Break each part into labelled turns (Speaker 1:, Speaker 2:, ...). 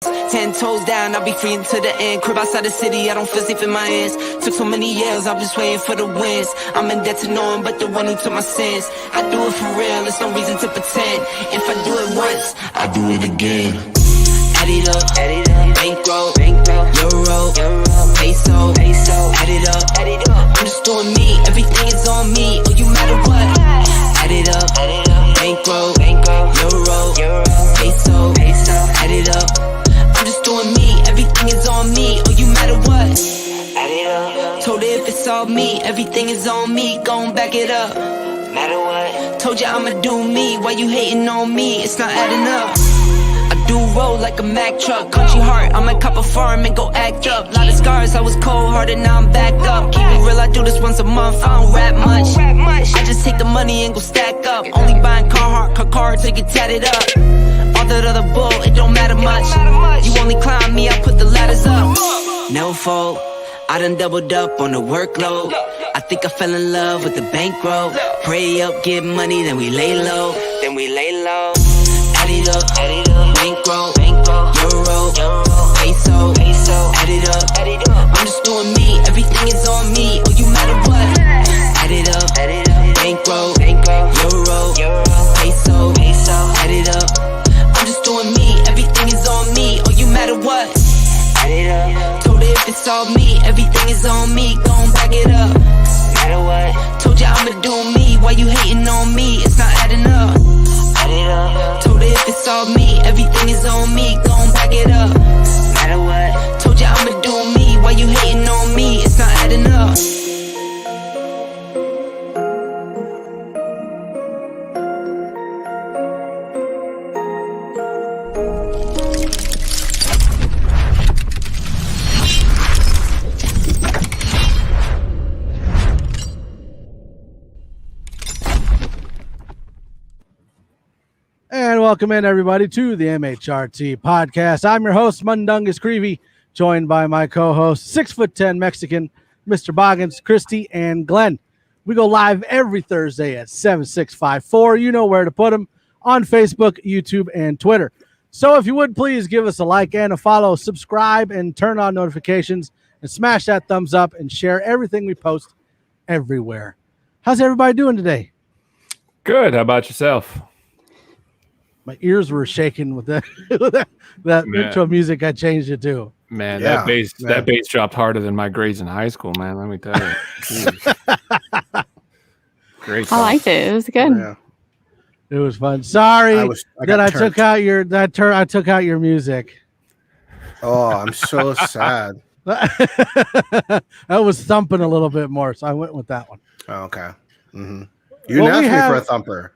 Speaker 1: 10 toes down, I'll be free until the end. Crib outside the city, I don't feel safe in my hands. Took so many years, I'm just waiting for the wins. I'm in debt to no one but the one who took my sins. I do it for real, there's no reason to pretend. If I do it once, I do it again. Add it up, bankroll, euro, peso, add it up, I'm just doing me, everything is on me, oh you matter what. Add it up, bankroll, euro, peso, add it up, I'm just doing me, everything is on me, oh you matter what. Add it up, told her if it's all me, everything is on me, gon' back it up. Matter what, told you I'ma do me, why you hating on me, it's not adding up. Do roll like a Mack truck, country heart, I might cop a farm and go act up. Lot of scars, I was cold-hearted, now I'm backed up. Keep it real, I do this once a month, I don't rap much. I just take the money and go stack up. Only buying car to get tatted up. All that other bull, it don't matter much. You only climb me, I put the ladders up. No fault, I done doubled up on the workload. I think I fell in love with the bankroll. Pray up, get money, then we lay low. Add it up, bankroll, euro, peso, add it up, I'm just doing me, everything is on me, oh you matter what. Add it up, bankroll, euro, peso, add it up, I'm just doing me, everything is on me, oh you matter what. Add it up, told her if it's all me, everything is on me, gon' back it up. Matter what, told ya I'ma do me, why you hating on me, it's not adding up. Told her if it's all me, everything is on me, gon' back it up. Matter what, told ya I'ma do me, why you hating on me, it's not adding up.
Speaker 2: And welcome in, everybody, to the MHRT podcast. I'm your host, Mundungus Creevy, joined by my co-host, 6'10" Mexican, Mr. Boggins, Christy, and Glenn. We go live every Thursday at 7654. You know where to put them, on Facebook, YouTube, and Twitter. So if you would, please give us a like and a follow, subscribe, and turn on notifications, and smash that thumbs up, and share everything we post everywhere. How's everybody doing today?
Speaker 3: Good. How about yourself?
Speaker 2: My ears were shaking with that intro music I changed it to.
Speaker 3: Man, yeah, that bass dropped harder than my grades in high school, man. Let me tell you. Great song.
Speaker 4: I liked it. It was good.
Speaker 2: Yeah. It was fun. Sorry I took out your music.
Speaker 5: Oh, I'm so sad.
Speaker 2: I was thumping a little bit more, so I went with that one.
Speaker 5: Oh, okay. Mm-hmm. You didn't ask me for a thumper.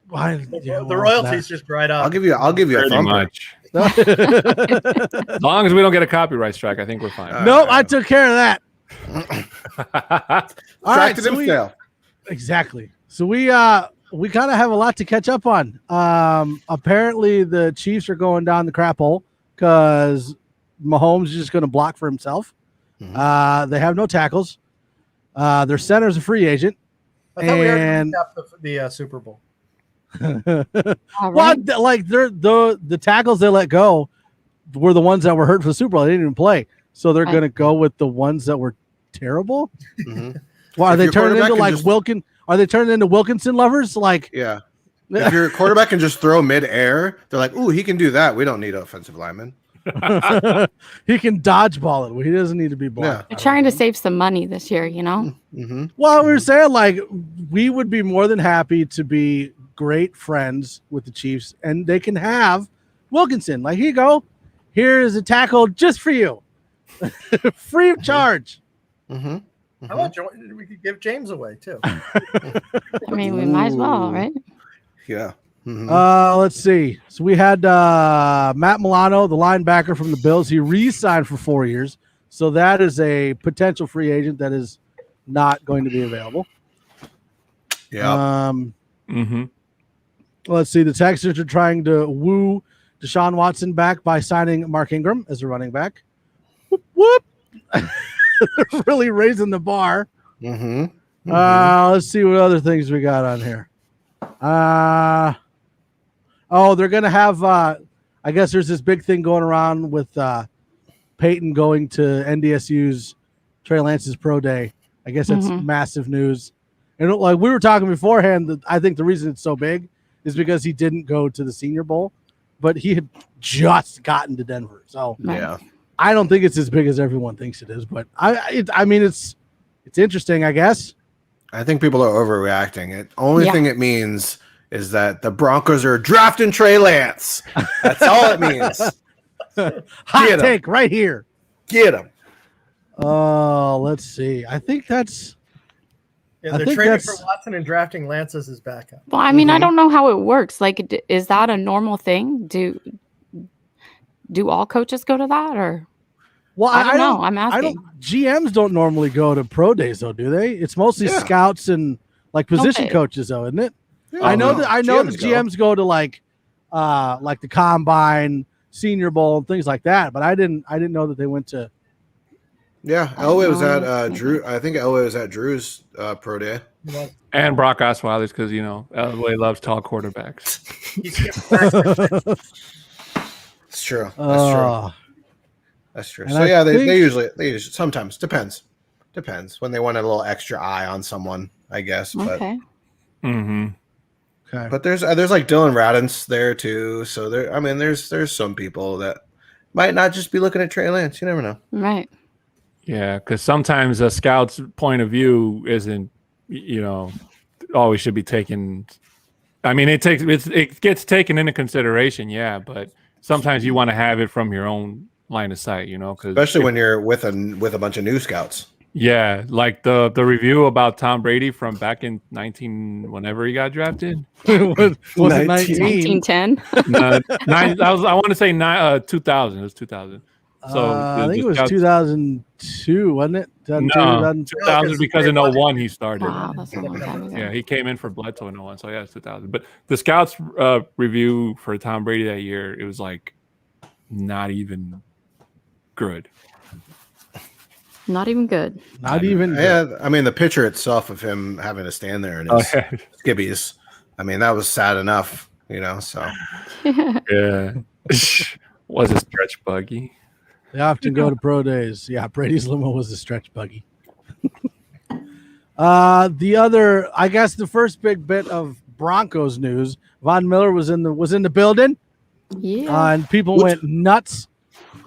Speaker 6: The royalties just dried up.
Speaker 5: I'll give you a thumper.
Speaker 3: Much. As long as we don't get a copyright strike, I think we're fine.
Speaker 2: Nope, I took care of that. All right, exactly. So we kind of have a lot to catch up on. Apparently, the Chiefs are going down the crap hole because Mahomes is just going to block for himself. Mm-hmm. They have no tackles. Their center's a free agent.
Speaker 6: I thought we already recapped the Super Bowl.
Speaker 2: Well, like the tackles they let go were the ones that were hurt for the Super Bowl. They didn't even play, so they're going to go with the ones that were terrible.
Speaker 5: Mm-hmm.
Speaker 2: Well, are they turning into like Wilkin? Are they turning into Wilkinson lovers? Like,
Speaker 5: yeah. If your quarterback can just throw mid-air, they're like, "Ooh, he can do that. We don't need an offensive lineman.
Speaker 2: He can dodgeball it. He doesn't need to be blocked."
Speaker 4: Yeah. They're trying to save some money this year, you know.
Speaker 5: Mm-hmm.
Speaker 2: Well, we were saying like we would be more than happy to be great friends with the Chiefs, and they can have Wilkinson. Like, here you go. Here is a tackle just for you, free of charge.
Speaker 5: Mm-hmm.
Speaker 6: How about we could give James away too?
Speaker 4: I mean, we might as well, right?
Speaker 5: Yeah. Mm-hmm.
Speaker 2: Let's see. So we had Matt Milano, the linebacker from the Bills. He re-signed for 4 years, so that is a potential free agent that is not going to be available.
Speaker 5: Yeah.
Speaker 3: Mm-hmm.
Speaker 2: Let's see. The Texans are trying to woo Deshaun Watson back by signing Mark Ingram as a running back. Whoop, whoop. Really raising the bar.
Speaker 5: Mm-hmm. Mm-hmm.
Speaker 2: Let's see what other things we got on here. They're going to have I guess there's this big thing going around with Peyton going to NDSU's Trey Lance's pro day. I guess that's massive news. And like we were talking beforehand, that I think the reason it's so big is because he didn't go to the Senior Bowl, but he had just gotten to Denver. So
Speaker 5: Yeah.
Speaker 2: I don't think it's as big as everyone thinks it is, but I mean it's interesting, I guess.
Speaker 5: I think people are overreacting. It only thing it means is that the Broncos are drafting Trey Lance. That's all it means.
Speaker 2: Hot take right here.
Speaker 5: Get him.
Speaker 2: Oh, let's see. I think that's.
Speaker 6: Yeah, they're trading for Watson and drafting Lance as his backup.
Speaker 4: Well, I mean, I don't know how it works. Like, is that a normal thing? Do all coaches go to that, or?
Speaker 2: Well,
Speaker 4: I don't know. I'm asking.
Speaker 2: GMs don't normally go to pro days, though, do they? It's mostly scouts and like position coaches, though, isn't it?
Speaker 5: Yeah,
Speaker 2: I know that GMs go to like the combine, Senior Bowl, and things like that. But I didn't know that they went to.
Speaker 5: Yeah, Elway was at Drew. I think Elway was at Drew's pro day.
Speaker 3: And Brock Osweiler's because Elway loves tall quarterbacks.
Speaker 5: It's true. That's true. That's true. So yeah, they usually sometimes depends when they want a little extra eye on someone, I guess. But
Speaker 4: Okay.
Speaker 2: Okay.
Speaker 5: but there's like Dylan Radins there too. So there's some people that might not just be looking at Trey Lance. You never know.
Speaker 4: Right.
Speaker 3: Yeah, because sometimes a scout's point of view isn't, always should be taken. I mean, it gets taken into consideration, yeah, but sometimes you want to have it from your own line of sight, because
Speaker 5: Especially when you're with a bunch of new scouts.
Speaker 3: Yeah, like the review about Tom Brady from back in whenever he got drafted.
Speaker 2: was it
Speaker 4: 1910?
Speaker 3: I want to say 2000. It was 2000. So
Speaker 2: I think it was 2002, wasn't it?
Speaker 3: 2000 because in 01 he started.
Speaker 4: Wow, that's a long time ago.
Speaker 3: Yeah, he came in for Bledsoe in 01, so yeah, it's 2000. But the scouts review for Tom Brady that year, it was like not even good.
Speaker 4: Not even good.
Speaker 2: Not even.
Speaker 5: Yeah, I mean the picture itself of him having to stand there in his skibbies. I mean that was sad enough, So
Speaker 3: Yeah, was a stretch buggy.
Speaker 2: They often go to pro days. Yeah, Brady's limo was a stretch buggy. I guess the first big bit of Broncos news, Von Miller was in the building.
Speaker 4: Yeah.
Speaker 2: And people went nuts.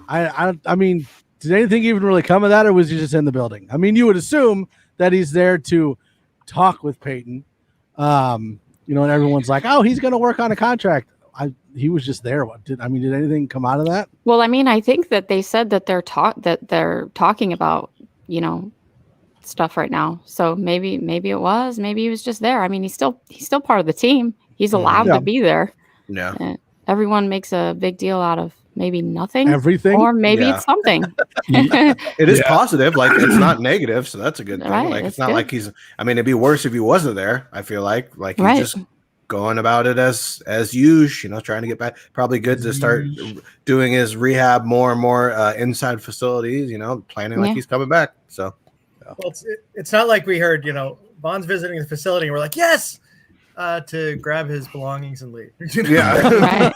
Speaker 2: I mean, did anything even really come of that, or was he just in the building? I mean, you would assume that he's there to talk with Peyton. And everyone's like, "Oh, he's going to work on a contract." He was just there. Did anything come out of that?
Speaker 4: Well, I mean, I think that they said that they're talking about, stuff right now. So maybe it was. Maybe he was just there. I mean, he's still part of the team. He's allowed to be there.
Speaker 5: Yeah.
Speaker 4: And everyone makes a big deal out of maybe nothing,
Speaker 2: everything,
Speaker 4: or maybe it's something.
Speaker 5: It is positive. Like it's not negative, so that's a good thing.
Speaker 4: Right,
Speaker 5: like it's not
Speaker 4: good.
Speaker 5: like he's. I mean, it'd be worse if he wasn't there. I feel like he's just going about it as usual, trying to get back. Probably good to start doing his rehab more and more inside facilities. Planning like he's coming back. So,
Speaker 6: well, it's not like we heard. Von's visiting the facility, and we're like, yes, to grab his belongings and leave.
Speaker 5: Yeah,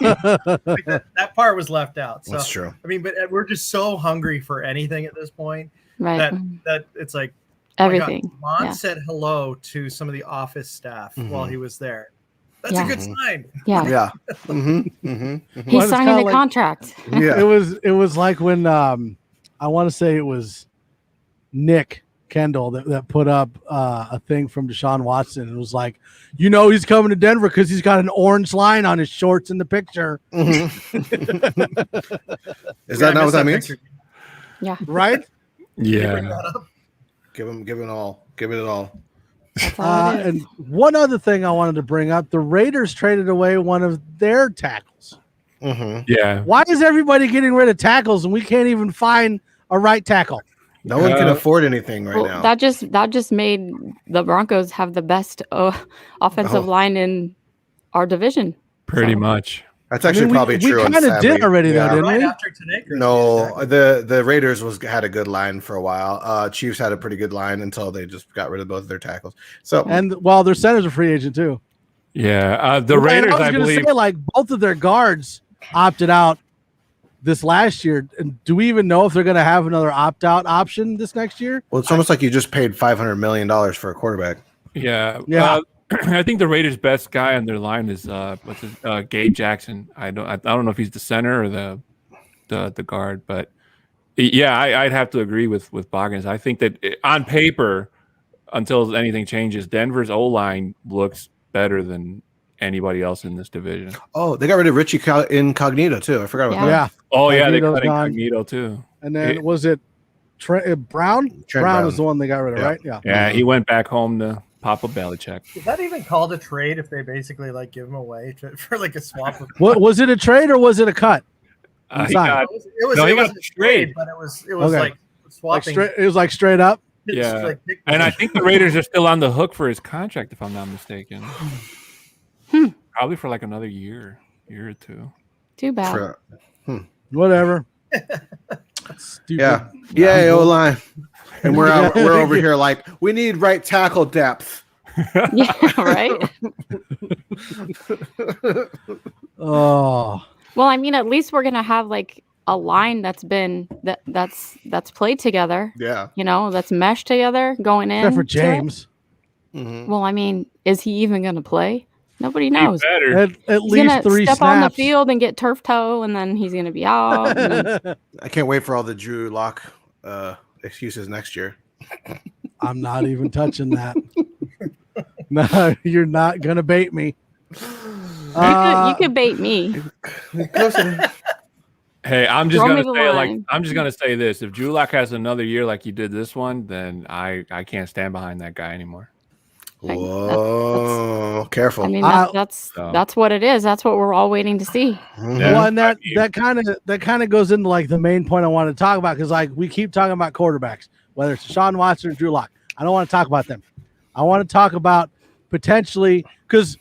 Speaker 6: like that part was left out. So,
Speaker 5: that's true.
Speaker 6: I mean, but we're just so hungry for anything at this point,
Speaker 4: Right.
Speaker 6: That it's like
Speaker 4: Everything.
Speaker 6: Von said hello to some of the office staff while he was there. That's a good sign.
Speaker 4: Yeah.
Speaker 5: Yeah.
Speaker 4: He's signing a contract.
Speaker 5: Yeah.
Speaker 2: It was like when I want to say it was Nick Kendall that put up a thing from Deshaun Watson. It was like, he's coming to Denver because he's got an orange line on his shorts in the picture.
Speaker 5: Is that not what that means?
Speaker 6: Picture.
Speaker 4: Yeah.
Speaker 2: Right?
Speaker 3: Yeah.
Speaker 5: Give it all. Give it all.
Speaker 4: That's all it is.
Speaker 2: And one other thing I wanted to bring up: the Raiders traded away one of their tackles.
Speaker 3: Yeah.
Speaker 2: Why is everybody getting rid of tackles and we can't even find a right tackle?
Speaker 5: No one can afford anything right now.
Speaker 4: That just made the Broncos have the best offensive line in our division.
Speaker 3: Pretty much.
Speaker 5: That's actually probably true.
Speaker 2: We kind of did already, though, didn't
Speaker 6: Right
Speaker 2: we?
Speaker 6: after today.
Speaker 5: No, the Raiders had a good line for a while. Chiefs had a pretty good line until they just got rid of both of their tackles. So
Speaker 2: Their center's a free agent too.
Speaker 3: Yeah. The Raiders, I
Speaker 2: was gonna
Speaker 3: believe.
Speaker 2: say, like both of their guards opted out this last year. Do we even know if they're going to have another opt-out option this next year?
Speaker 5: Well, it's almost like you just paid $500 million for a quarterback.
Speaker 3: Yeah.
Speaker 2: Yeah.
Speaker 3: I think the Raiders' best guy on their line is Gabe Jackson. I don't know if he's the center or the guard, but yeah, I'd have to agree with Boggins. I think that on paper, until anything changes, Denver's O-line looks better than anybody else in this division.
Speaker 5: Oh, they got rid of Richie Incognito too. I forgot about that.
Speaker 2: Yeah.
Speaker 3: Oh yeah, they
Speaker 2: Cognito's
Speaker 3: got
Speaker 2: gone.
Speaker 3: Incognito too.
Speaker 2: And then was it Brown?
Speaker 5: Trent
Speaker 2: Brown was the one they got rid of, right? Yeah.
Speaker 3: Yeah, he went back home to Papa Belichick.
Speaker 6: Is that even called a trade if they basically like give him away for like a swap?
Speaker 2: What was it, a trade or was it a cut?
Speaker 3: He got,
Speaker 6: It
Speaker 3: No, he
Speaker 6: was
Speaker 3: got
Speaker 6: a trade, but it was
Speaker 2: Okay.
Speaker 6: like swapping.
Speaker 2: It was like straight up.
Speaker 6: It's
Speaker 3: yeah,
Speaker 6: like-
Speaker 3: and I think the Raiders are still on the hook for his contract, if I'm not mistaken. Probably for like another year or two.
Speaker 4: Too bad.
Speaker 5: For-
Speaker 2: Whatever. Stupid.
Speaker 5: Yeah, O-line. And we're over here like, we need right tackle depth.
Speaker 4: Yeah, right.
Speaker 2: Oh.
Speaker 4: Well, I mean, at least we're gonna have like a line that's played together.
Speaker 5: Yeah.
Speaker 4: You know, that's meshed together going in.
Speaker 2: Except for
Speaker 4: to it.
Speaker 2: James.
Speaker 5: Mm-hmm.
Speaker 4: Well, I mean, is he even gonna play? Nobody
Speaker 3: He
Speaker 4: knows.
Speaker 3: better.
Speaker 2: At
Speaker 4: He's
Speaker 2: least
Speaker 4: gonna
Speaker 2: 3
Speaker 4: step
Speaker 2: snaps.
Speaker 4: on the field and get turf toe, and then he's gonna be out. and then-
Speaker 5: I can't wait for all the Drew Lock excuses next year.
Speaker 2: I'm not even touching that. No, you're not gonna bait me.
Speaker 4: you could bait me.
Speaker 3: Hey, I'm just
Speaker 4: Throw
Speaker 3: gonna
Speaker 4: me the
Speaker 3: say
Speaker 4: line.
Speaker 3: I'm just gonna say this: if Drew Lock has another year like he did this one, then I can't stand behind that guy anymore.
Speaker 5: Whoa, careful.
Speaker 4: I mean,
Speaker 2: I-
Speaker 4: that's what it is. That's what we're all waiting to see.
Speaker 2: Well, and that kind of goes into like the main point I wanted to talk about, because like we keep talking about quarterbacks, whether it's Deshaun Watson or Drew Lock. I don't want to talk about them. I want to talk about potentially, because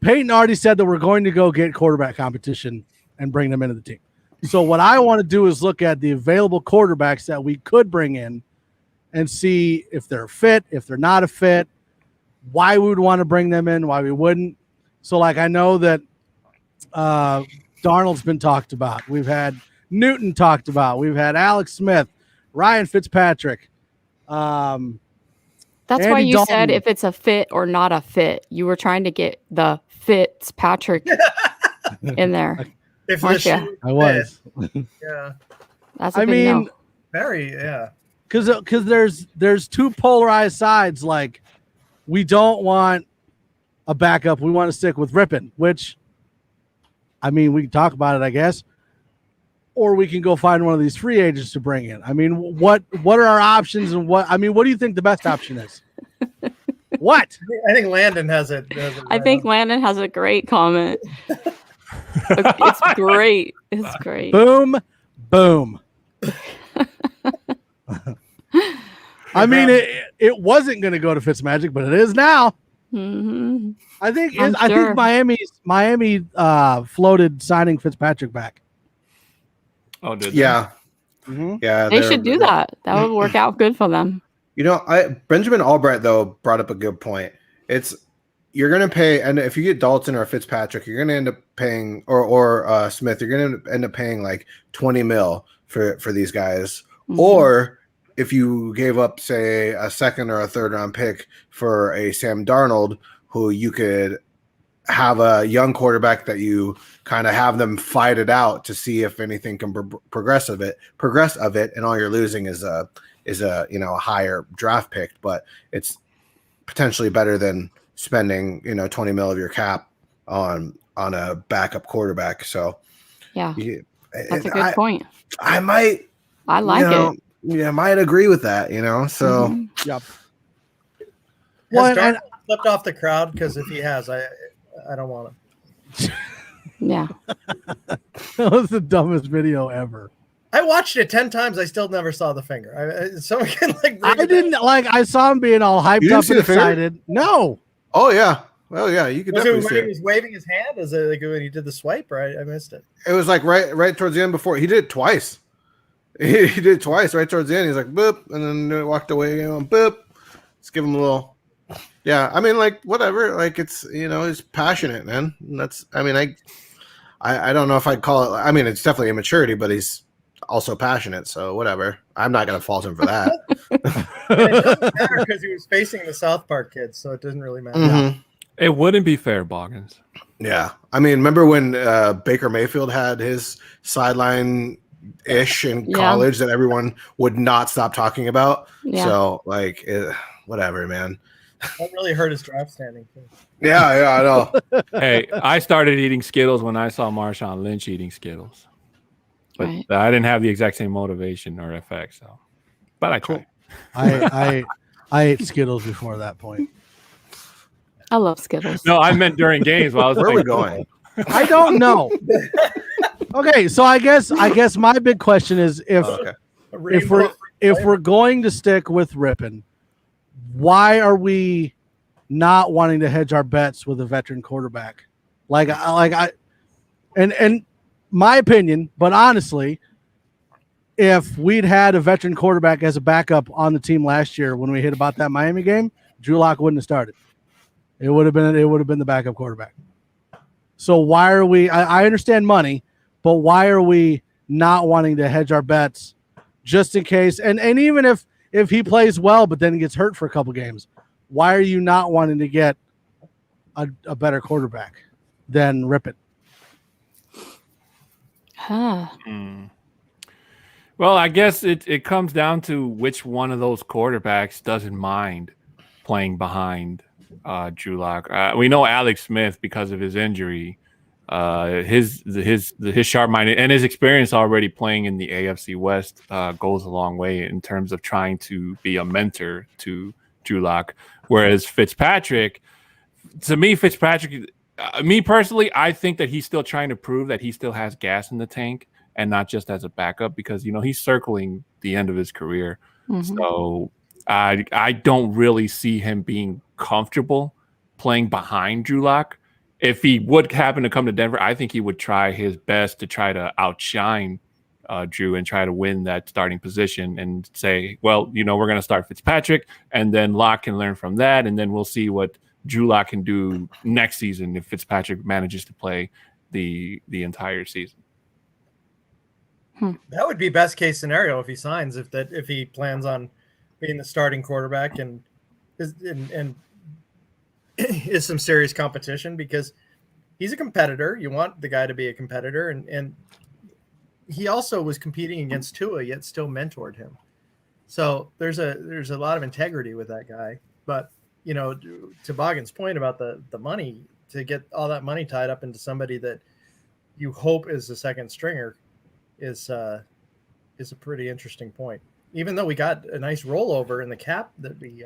Speaker 2: Peyton already said that we're going to go get quarterback competition and bring them into the team. So what I want to do is look at the available quarterbacks that we could bring in and see if they're fit, if they're not a fit, why we would want to bring them in, why we wouldn't. So like I know that Darnold's been talked about. We've had Newton talked about. We've had Alex Smith, Ryan Fitzpatrick.
Speaker 4: That's
Speaker 2: Andy
Speaker 4: why you
Speaker 2: Dalton.
Speaker 4: said if it's a fit or not a fit. You were trying to get the Fitzpatrick in there.
Speaker 6: If
Speaker 4: Weren't
Speaker 6: the
Speaker 4: ya?
Speaker 6: shoe
Speaker 2: I was.
Speaker 6: fit, yeah,
Speaker 4: That's a
Speaker 2: I
Speaker 4: big
Speaker 2: mean,
Speaker 4: no.
Speaker 6: very yeah.
Speaker 2: because there's two polarized sides. Like we don't want a backup. We want to stick with Rippon, which I mean we can talk about it, I guess, or we can go find one of these free agents to bring in. I mean, what are our options, and what do you think the best option is? What?
Speaker 6: I think Landon has it.
Speaker 4: I think Landon has a great comment. It's great. It's great.
Speaker 2: Boom, boom. I mean, it wasn't going to go to Fitzmagic, but it is now.
Speaker 4: Mhm.
Speaker 2: I think
Speaker 4: I'm sure.
Speaker 2: Miami floated signing Fitzpatrick back.
Speaker 3: Oh, did they?
Speaker 5: Yeah.
Speaker 2: Mm-hmm.
Speaker 5: Yeah.
Speaker 4: They should do that. That would work out good for them.
Speaker 5: You know, Benjamin Albright though brought up a good point. You're gonna pay, and if you get Dalton or Fitzpatrick, you're gonna end up paying, or Smith, you're gonna end up paying like 20 mil for these guys.
Speaker 4: Mhm.
Speaker 5: Or if you gave up, say, a second or a third round pick for a Sam Darnold, who you could have a young quarterback that you kind of have them fight it out to see if anything can progress of it, and all you're losing is a a higher draft pick, but it's potentially better than spending 20 mil of your cap on a backup quarterback. So
Speaker 4: Yeah, that's a good point.
Speaker 5: I might
Speaker 4: I like it.
Speaker 5: Yeah, I might agree with that. So
Speaker 4: Mhm.
Speaker 2: Yep.
Speaker 6: Has
Speaker 2: Well,
Speaker 6: Darnold flipped off the crowd? Because if he has, I don't want him.
Speaker 4: Yeah.
Speaker 2: that was the dumbest video ever.
Speaker 6: I watched it 10 times. I still never saw the finger. Someone can like. bring
Speaker 2: I
Speaker 6: it
Speaker 2: didn't
Speaker 6: back.
Speaker 2: I saw him being all
Speaker 5: You
Speaker 2: hyped
Speaker 5: didn't
Speaker 2: up
Speaker 5: see
Speaker 2: and
Speaker 5: the finger?
Speaker 2: excited. No.
Speaker 5: oh yeah, well yeah, you could
Speaker 6: Was it
Speaker 5: definitely
Speaker 6: when
Speaker 5: see
Speaker 6: he
Speaker 5: it.
Speaker 6: was waving his hand? Is it like when he did the swipe? Right, I missed it.
Speaker 5: It was like right towards the end before he did it twice. He did it twice right towards the end. He's like boop, and then walked away. Boop. Let's give him a little. Yeah, I mean, like whatever. Like it's he's passionate, man. And that's. I mean, I don't know if I'd call it. I mean, it's definitely immaturity, but he's also passionate. So whatever. I'm not going to fault him for that.
Speaker 6: And it doesn't matter because he was facing the South Park kids, so it doesn't really matter.
Speaker 5: Mm-hmm.
Speaker 3: It wouldn't be fair, Boggins.
Speaker 5: Yeah. I mean, remember when Baker Mayfield had his sideline-ish in college that everyone would not stop talking about?
Speaker 4: Yeah.
Speaker 5: So, like, whatever, man.
Speaker 6: That really hurt his draft standing.
Speaker 5: Yeah, I know.
Speaker 3: Hey, I started eating Skittles when I saw Marshawn Lynch eating Skittles. But
Speaker 4: Right.
Speaker 3: I didn't have the exact same motivation or effect. So, but I tried.
Speaker 2: I ate Skittles before that point.
Speaker 4: I love Skittles.
Speaker 3: No, I meant during games. While I was
Speaker 5: Where are we
Speaker 3: playing
Speaker 5: going?
Speaker 2: I don't know. Okay, so I guess my big question is if we're going to stick with Rippon, why are we not wanting to hedge our bets with a veteran quarterback? And my opinion, but honestly, if we'd had a veteran quarterback as a backup on the team last year when we hit about that Miami game, Drew Lock wouldn't have started. It would have been the backup quarterback. So why are we? I understand money, but why are we not wanting to hedge our bets just in case? And even if he plays well, but then gets hurt for a couple games, why are you not wanting to get a better quarterback than Rippon?
Speaker 4: Huh.
Speaker 3: Well, I guess it comes down to which one of those quarterbacks doesn't mind playing behind Drew Lock. We know Alex Smith, because of his injury, his sharp minded and his experience already playing in the AFC West goes a long way in terms of trying to be a mentor to Drew Lock. Whereas Fitzpatrick, me personally, I think that he's still trying to prove that he still has gas in the tank and not just as a backup, because he's circling the end of his career.
Speaker 4: Mm-hmm.
Speaker 3: So I don't really see him being comfortable playing behind Drew Lock. If he would happen to come to Denver, I think he would try his best to try to outshine Drew and try to win that starting position and say, well, we're going to start Fitzpatrick and then Lock can learn from that. And then we'll see what Drew Lock can do next season if Fitzpatrick manages to play the entire season.
Speaker 6: That would be best case scenario if he signs, if he plans on being the starting quarterback and is some serious competition, because he's a competitor. You want the guy to be a competitor, and he also was competing against Tua, yet still mentored him. So there's a lot of integrity with that guy. But to Boggan's point about the money, to get all that money tied up into somebody that you hope is the second stringer is a pretty interesting point. Even though we got a nice rollover in the cap that they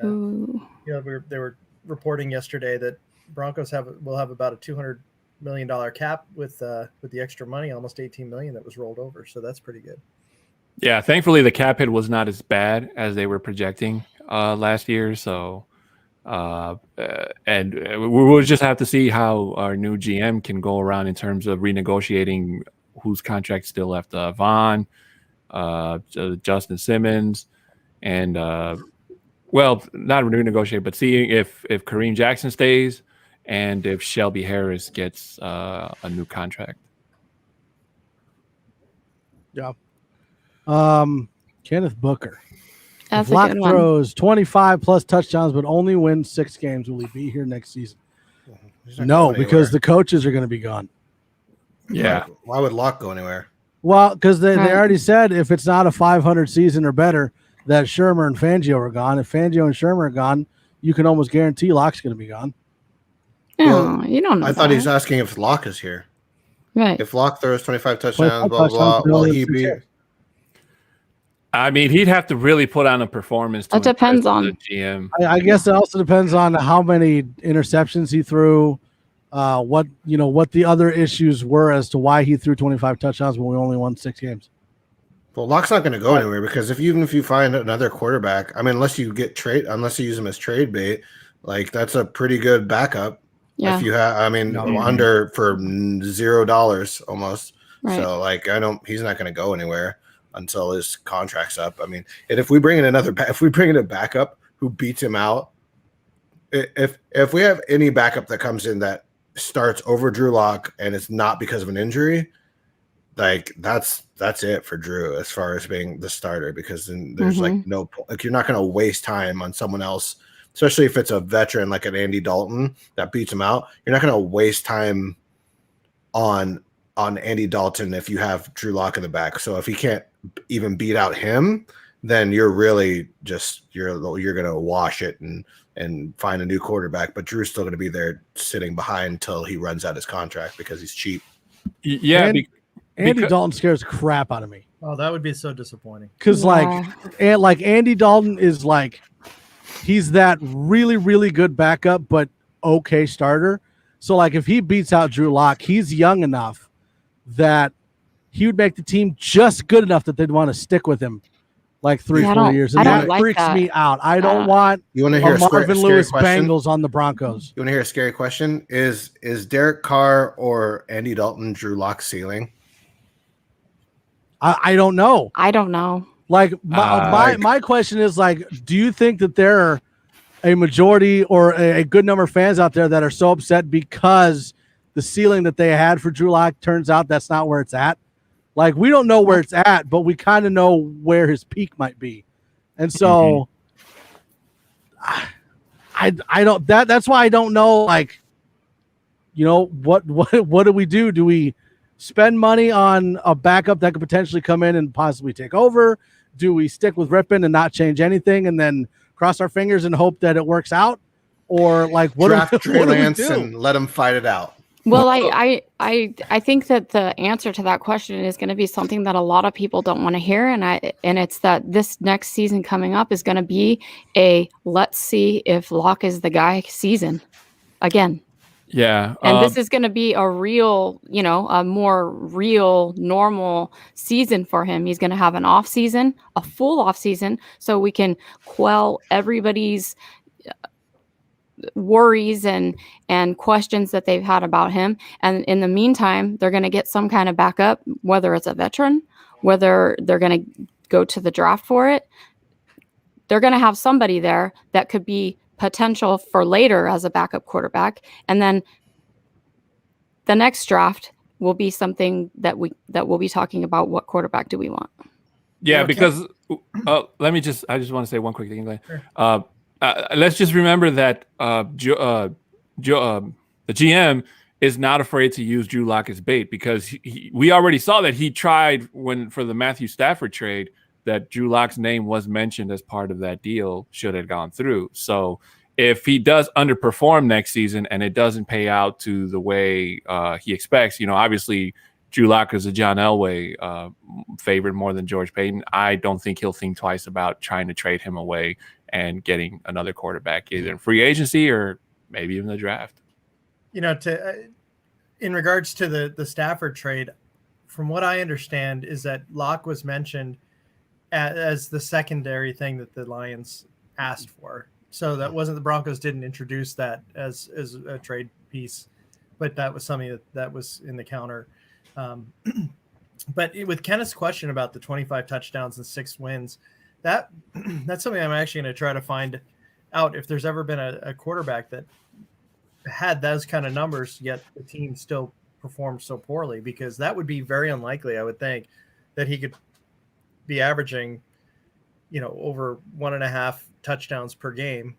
Speaker 6: were reporting yesterday that Broncos will have about a $200 million cap with the extra money, almost $18 million that was rolled over. So that's pretty good.
Speaker 3: Yeah, thankfully the cap hit was not as bad as they were projecting last year. So, and we'll just have to see how our new GM can go around in terms of renegotiating whose contract still left. Vaughn, Justin Simmons, and well, not renegotiate, but seeing if Kareem Jackson stays and if Shelby Harris gets a new contract.
Speaker 2: Yeah. Kenneth Booker.
Speaker 4: That's
Speaker 2: if Lock
Speaker 4: a good one.
Speaker 2: throws 25 plus touchdowns, but only wins 6 games, will he be here next season? No, because the coaches are going to be gone.
Speaker 3: Yeah.
Speaker 5: Why would Lock go anywhere?
Speaker 2: Well, because they already said if it's not a 500 season or better, that Shermer and Fangio are gone. If Fangio and Shermer are gone, you can almost guarantee Lock's going to be gone.
Speaker 4: Oh, you don't know.
Speaker 5: I thought he's asking if Lock is here.
Speaker 4: Right.
Speaker 5: If Lock throws 25 touchdowns, blah, blah, will he be?
Speaker 3: I mean, he'd have to really put on a performance.
Speaker 4: It depends on
Speaker 3: the GM.
Speaker 2: I guess it also depends on how many interceptions he threw, what the other issues were as to why he threw 25 touchdowns when we only won 6 games.
Speaker 5: Well, Lock's not going to go anywhere because even if you find another quarterback, I mean, unless you use him as trade bait, like that's a pretty good backup.
Speaker 4: Yeah.
Speaker 5: If you have, I mean, under for $0 almost.
Speaker 4: Right.
Speaker 5: So he's not going to go anywhere until his contract's up. I mean, and if we bring in a backup who beats him out, if we have any backup that comes in that starts over Drew Lock and it's not because of an injury, like that's it for Drew as far as being the starter, because then there's like no, like you're not going to waste time on someone else, especially if it's a veteran like an Andy Dalton that beats him out. You're not going to waste time on Andy Dalton if you have Drew Lock in the back. So if he can't even beat out him, then you're really just you're going to wash it and find a new quarterback. But Drew's still going to be there sitting behind until he runs out his contract because he's cheap.
Speaker 3: Yeah,
Speaker 2: Andy Dalton scares the crap out of me.
Speaker 6: Oh, that would be so disappointing.
Speaker 2: Because like Andy Dalton is like, he's that really, really good backup, but okay starter. So like if he beats out Drew Lock, he's young enough that he would make the team just good enough that they'd want to stick with him like 3-4 years. And that freaks me out. I don't want
Speaker 5: you want to hear
Speaker 2: a Marvin Lewis Bengals on the Broncos.
Speaker 5: You want to hear a scary question? Is Derek Carr or Andy Dalton Drew Lock's ceiling?
Speaker 2: I don't know.
Speaker 4: I don't know.
Speaker 2: Like my question is like, do you think that there are a majority or a good number of fans out there that are so upset because the ceiling that they had for Drew Lock turns out that's not where it's at? Like, we don't know where it's at, but we kind of know where his peak might be. And so I don't that's why I don't know, like, you know, what do we do? Do we spend money on a backup that could potentially come in and possibly take over? Do we stick with Rippon and not change anything and then cross our fingers and hope that it works out? Or like what
Speaker 5: draft
Speaker 2: do
Speaker 5: Trey
Speaker 2: we
Speaker 5: Lance
Speaker 2: do?
Speaker 5: and let him fight it out?
Speaker 4: Well, I think that the answer to that question is going to be something that a lot of people don't want to hear, and it's that this next season coming up is going to be a let's see if Locke is the guy season again.
Speaker 3: Yeah.
Speaker 4: And this is going to be a real, you know, a more real, normal season for him. He's going to have an off season, a full off season, so we can quell everybody's worries and questions that they've had about him. And in the meantime, they're going to get some kind of backup, whether it's a veteran, whether they're going to go to the draft for it. They're going to have somebody there that could be potential for later as a backup quarterback. And then the next draft will be something that we'll be talking about. What quarterback do we want?
Speaker 3: Yeah, because I just want to say one quick thing. Sure. Let's just remember that the GM is not afraid to use Drew Lock as bait, because we already saw that he tried for the Matthew Stafford trade, that Drew Lock's name was mentioned as part of that deal should it have gone through. So if he does underperform next season and it doesn't pay out to the way he expects, you know, obviously Drew Lock is a John Elway favorite more than George Paton. I don't think he'll think twice about trying to trade him away and getting another quarterback either in free agency or maybe even the draft.
Speaker 6: You know, in regards to the Stafford trade, from what I understand is that Locke was mentioned as the secondary thing that the Lions asked for. So that wasn't, the Broncos didn't introduce that as a trade piece, but that was something that was in the counter. But with Kenneth's question about the 25 touchdowns and 6 wins, that's something I'm actually going to try to find out if there's ever been a quarterback that had those kind of numbers, yet the team still performed so poorly, because that would be very unlikely, I would think, that he could be averaging, you know, over 1.5 touchdowns per game,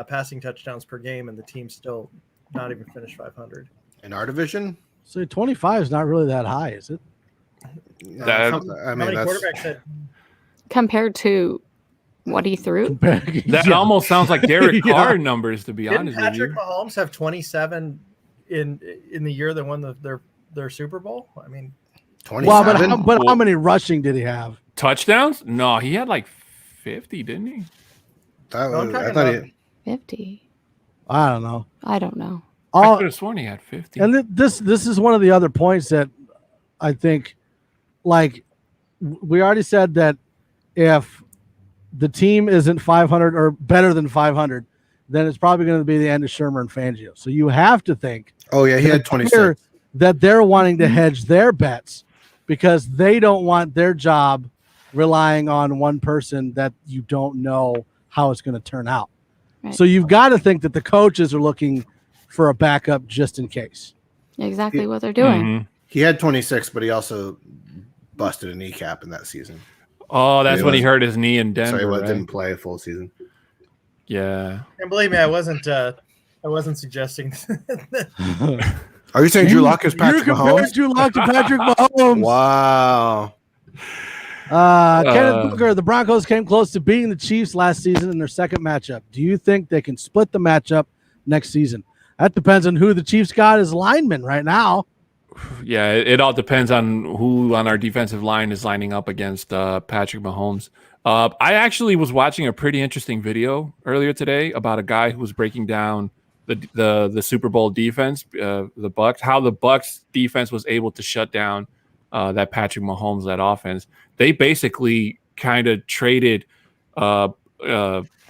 Speaker 6: passing touchdowns per game, and the team still not even finished 500.
Speaker 5: In our division?
Speaker 2: So 25 is not really that high, is it?
Speaker 6: How many quarterbacks that
Speaker 4: Compared to what he threw?
Speaker 3: That almost sounds like Derek Carr numbers, to be honest with you.
Speaker 6: Patrick Mahomes have 27 in the year they won their Super Bowl? I mean,
Speaker 5: 27.
Speaker 2: Well, but how many rushing did he have?
Speaker 3: Touchdowns? No, he had like 50, didn't he?
Speaker 5: I thought he
Speaker 4: 50.
Speaker 2: I don't know.
Speaker 4: I don't know.
Speaker 3: I could have sworn he had 50.
Speaker 2: And this is one of the other points that I think, like, we already said that if the team isn't 500 or better than 500, then it's probably going to be the end of Shermer and Fangio. So you have to think.
Speaker 5: Oh yeah, he had 26.
Speaker 2: That they're wanting to hedge their bets because they don't want their job relying on one person that you don't know how it's going to turn out. Right. So you've got to think that the coaches are looking for a backup just in case.
Speaker 4: Exactly what they're doing.
Speaker 3: Mm-hmm.
Speaker 5: He had 26, but he also busted a kneecap in that season.
Speaker 3: Oh, that's when he hurt his knee in Denver.
Speaker 5: So he
Speaker 3: right?
Speaker 5: didn't play a full season.
Speaker 3: Yeah.
Speaker 6: And believe me, I wasn't suggesting.
Speaker 5: Are you saying Drew Lock is Patrick Mahomes?
Speaker 2: Drew Lock to Patrick Mahomes.
Speaker 5: Wow.
Speaker 2: Kenneth Booker, the Broncos came close to beating the Chiefs last season in their second matchup. Do you think they can split the matchup next season? That depends on who the Chiefs got as linemen right now.
Speaker 3: Yeah, it all depends on who on our defensive line is lining up against Patrick Mahomes. I actually was watching a pretty interesting video earlier today about a guy who was breaking down the Super Bowl defense, the Bucs, how the Bucs defense was able to shut down that Patrick Mahomes led offense. They basically kind of traded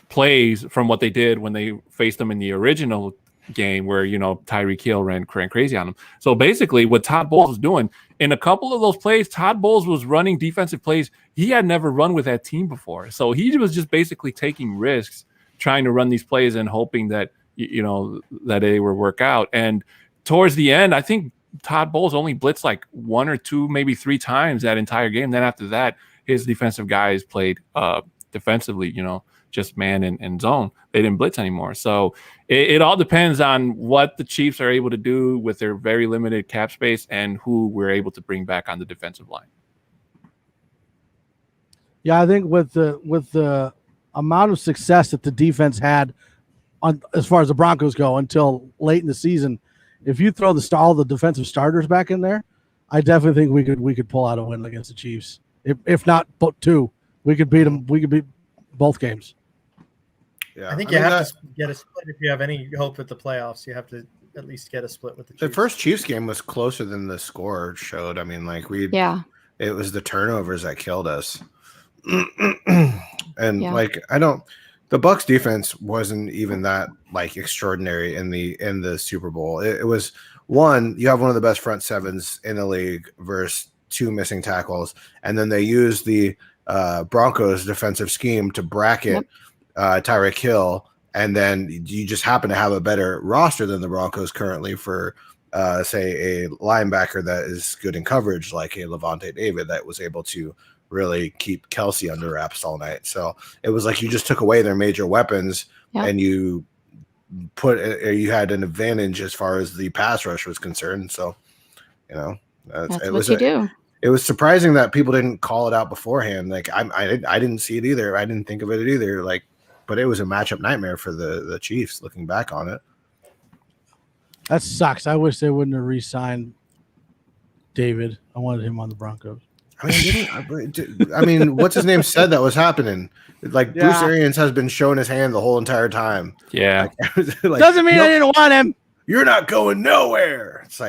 Speaker 3: plays from what they did when they faced them in the original game where, Tyreek Hill ran crazy on them. So basically what Todd Bowles was doing in a couple of those plays, Todd Bowles was running defensive plays he had never run with that team before. So he was just basically taking risks, trying to run these plays and hoping that, that they would work out. And towards the end, I think Todd Bowles only blitzed like 1 or 2, maybe 3 times that entire game. Then after that, his defensive guys played defensively, just man and zone. They didn't blitz anymore. So it all depends on what the Chiefs are able to do with their very limited cap space and who we're able to bring back on the defensive line.
Speaker 2: Yeah, I think with the amount of success that the defense had as far as the Broncos go until late in the season, if you throw all the defensive starters back in there, I definitely think we could pull out a win against the Chiefs. If not 2, we could beat them. We could beat both games.
Speaker 6: Yeah, I think you have to get a split if you have any hope at the playoffs. You have to at least get a split with the Chiefs.
Speaker 5: The first Chiefs game was closer than the score showed. I mean, it was the turnovers that killed us. And the Bucs defense wasn't even that extraordinary in the Super Bowl. It was you have one of the best front sevens in the league versus 2 missing tackles, and then they used the Broncos defensive scheme to bracket Tyreek Hill, and then you just happen to have a better roster than the Broncos currently for say a linebacker that is good in coverage like a Levante David that was able to really keep Kelsey under wraps all night. So it was like you just took away their major weapons and you had an advantage as far as the pass rush was concerned. So, it was surprising that people didn't call it out beforehand. I didn't see it either. I didn't think of it either. But it was a matchup nightmare for the Chiefs looking back on it.
Speaker 2: That sucks. I wish they wouldn't have re-signed David. I wanted him on the Broncos.
Speaker 5: I mean, what's his name said that was happening. Bruce Arians has been showing his hand the whole entire time.
Speaker 3: Yeah.
Speaker 2: Doesn't mean I didn't want him.
Speaker 5: You're not going nowhere. It's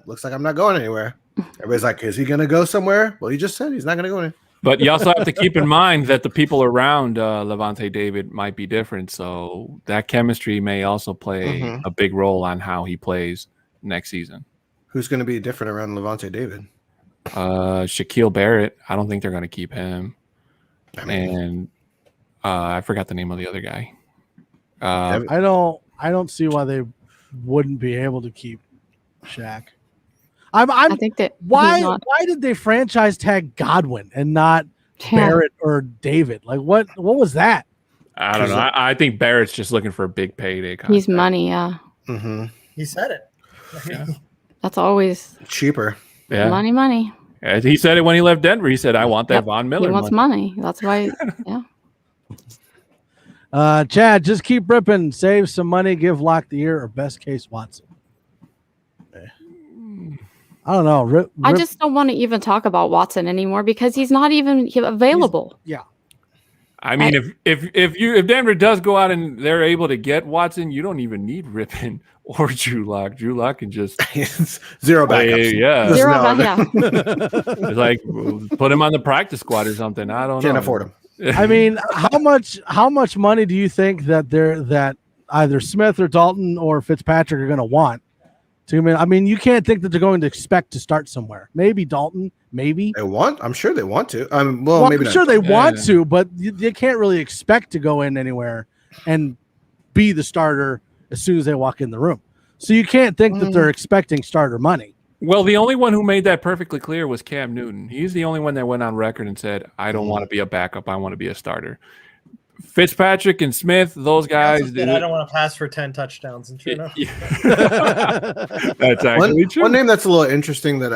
Speaker 5: looks like I'm not going anywhere. Everybody's like, is he going to go somewhere? Well, he just said he's not going to go anywhere.
Speaker 3: But you also have to keep in mind that the people around Levante David might be different. So that chemistry may also play a big role on how he plays next season.
Speaker 5: Who's going to be different around Levante David?
Speaker 3: Shaquille Barrett. I don't think they're going to keep him. And I forgot the name of the other guy.
Speaker 2: I don't see why they wouldn't be able to keep Shaq. I think that why did they franchise tag Godwin and not Barrett or David? What was that?
Speaker 3: I don't know. I think Barrett's just looking for a big payday contract.
Speaker 4: He's money, yeah.
Speaker 5: Mm-hmm.
Speaker 6: He said it.
Speaker 4: That's always
Speaker 5: cheaper.
Speaker 3: Yeah.
Speaker 4: Money.
Speaker 3: He said it when he left Denver. He said, I want that Von Miller.
Speaker 4: He wants money. That's why,
Speaker 2: Chad, just keep ripping. Save some money. Give Lock the year or best case Watson. I don't know.
Speaker 4: I just don't want to even talk about Watson anymore because he's not even available.
Speaker 3: I mean, if Denver does go out and they're able to get Watson, you don't even need Rippon or Drew Lock. Drew Lock can just
Speaker 5: zero backups.
Speaker 4: Zero
Speaker 3: it's put him on the practice squad or something. I don't know.
Speaker 5: Can't afford him.
Speaker 2: I mean, how much money do you think that either Smith or Dalton or Fitzpatrick are going to want? I mean, you can't think that they're going to expect to start somewhere. Maybe Dalton, maybe.
Speaker 5: I'm sure they want to.
Speaker 2: Maybe I'm sure they want to, but you can't really expect to go in anywhere and be the starter as soon as they walk in the room. So you can't think that they're expecting starter money.
Speaker 3: Well, the only one who made that perfectly clear was Cam Newton. He's the only one that went on record and said, I don't want to be a backup. I want to be a starter. Fitzpatrick and Smith, those guys.
Speaker 6: Said, I don't want to pass for 10 touchdowns. And true enough.
Speaker 3: That's actually true.
Speaker 5: One name that's a little interesting that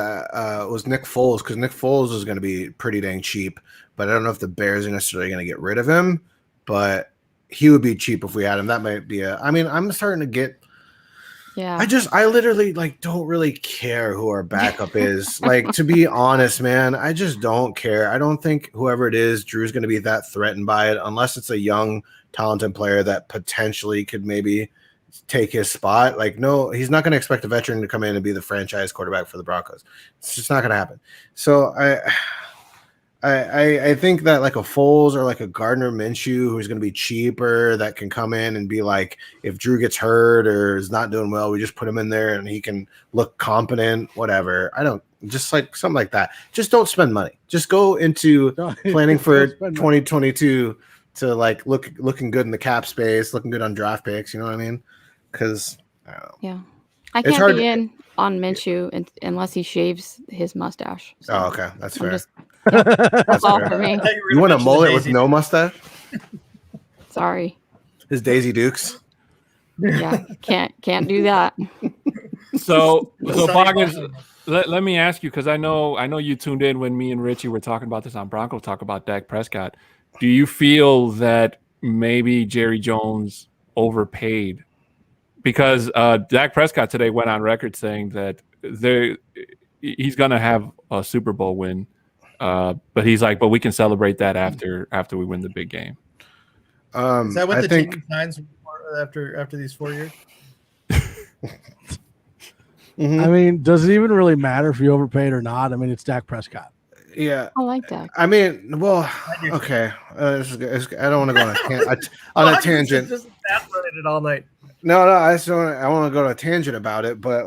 Speaker 5: was Nick Foles, because Nick Foles is going to be pretty dang cheap, but I don't know if the Bears are necessarily going to get rid of him, but he would be cheap if we had him. That might be I'm starting to get.
Speaker 4: Yeah.
Speaker 5: I literally don't really care who our backup is. To be honest, man, I just don't care. I don't think whoever it is, Drew's going to be that threatened by it unless it's a young, talented player that potentially could maybe take his spot. No, he's not going to expect a veteran to come in and be the franchise quarterback for the Broncos. It's just not going to happen. So I think that a Foles or a Gardner Minshew, who's going to be cheaper, that can come in and be if Drew gets hurt or is not doing well, we just put him in there and he can look competent, whatever. I don't just something like that. Just don't spend money. Just go into planning for 2022 to looking good in the cap space, looking good on draft picks. You know what I mean? Because
Speaker 4: I can't be in on Minshew unless he shaves his mustache. So
Speaker 5: oh, okay, that's fair.
Speaker 4: That's all for me.
Speaker 5: You want a mullet with no mustache?
Speaker 4: Sorry.
Speaker 5: His Daisy Dukes.
Speaker 4: Yeah, can't do that.
Speaker 3: So Boggins, let me ask you, because I know you tuned in when me and Richie were talking about this on Bronco Talk about Dak Prescott. Do you feel that maybe Jerry Jones overpaid? Because Dak Prescott today went on record saying that he's going to have a Super Bowl win. But he's but we can celebrate that after we win the big game.
Speaker 6: Is that what team signs after these 4 years?
Speaker 2: I mean, does it even really matter if you overpaid or not? I mean, it's Dak Prescott.
Speaker 5: Yeah,
Speaker 4: I like Dak.
Speaker 5: I mean, well, okay. I don't want to go on a tangent.
Speaker 6: Just evaporated all night.
Speaker 5: No, I want to go on a tangent about it, but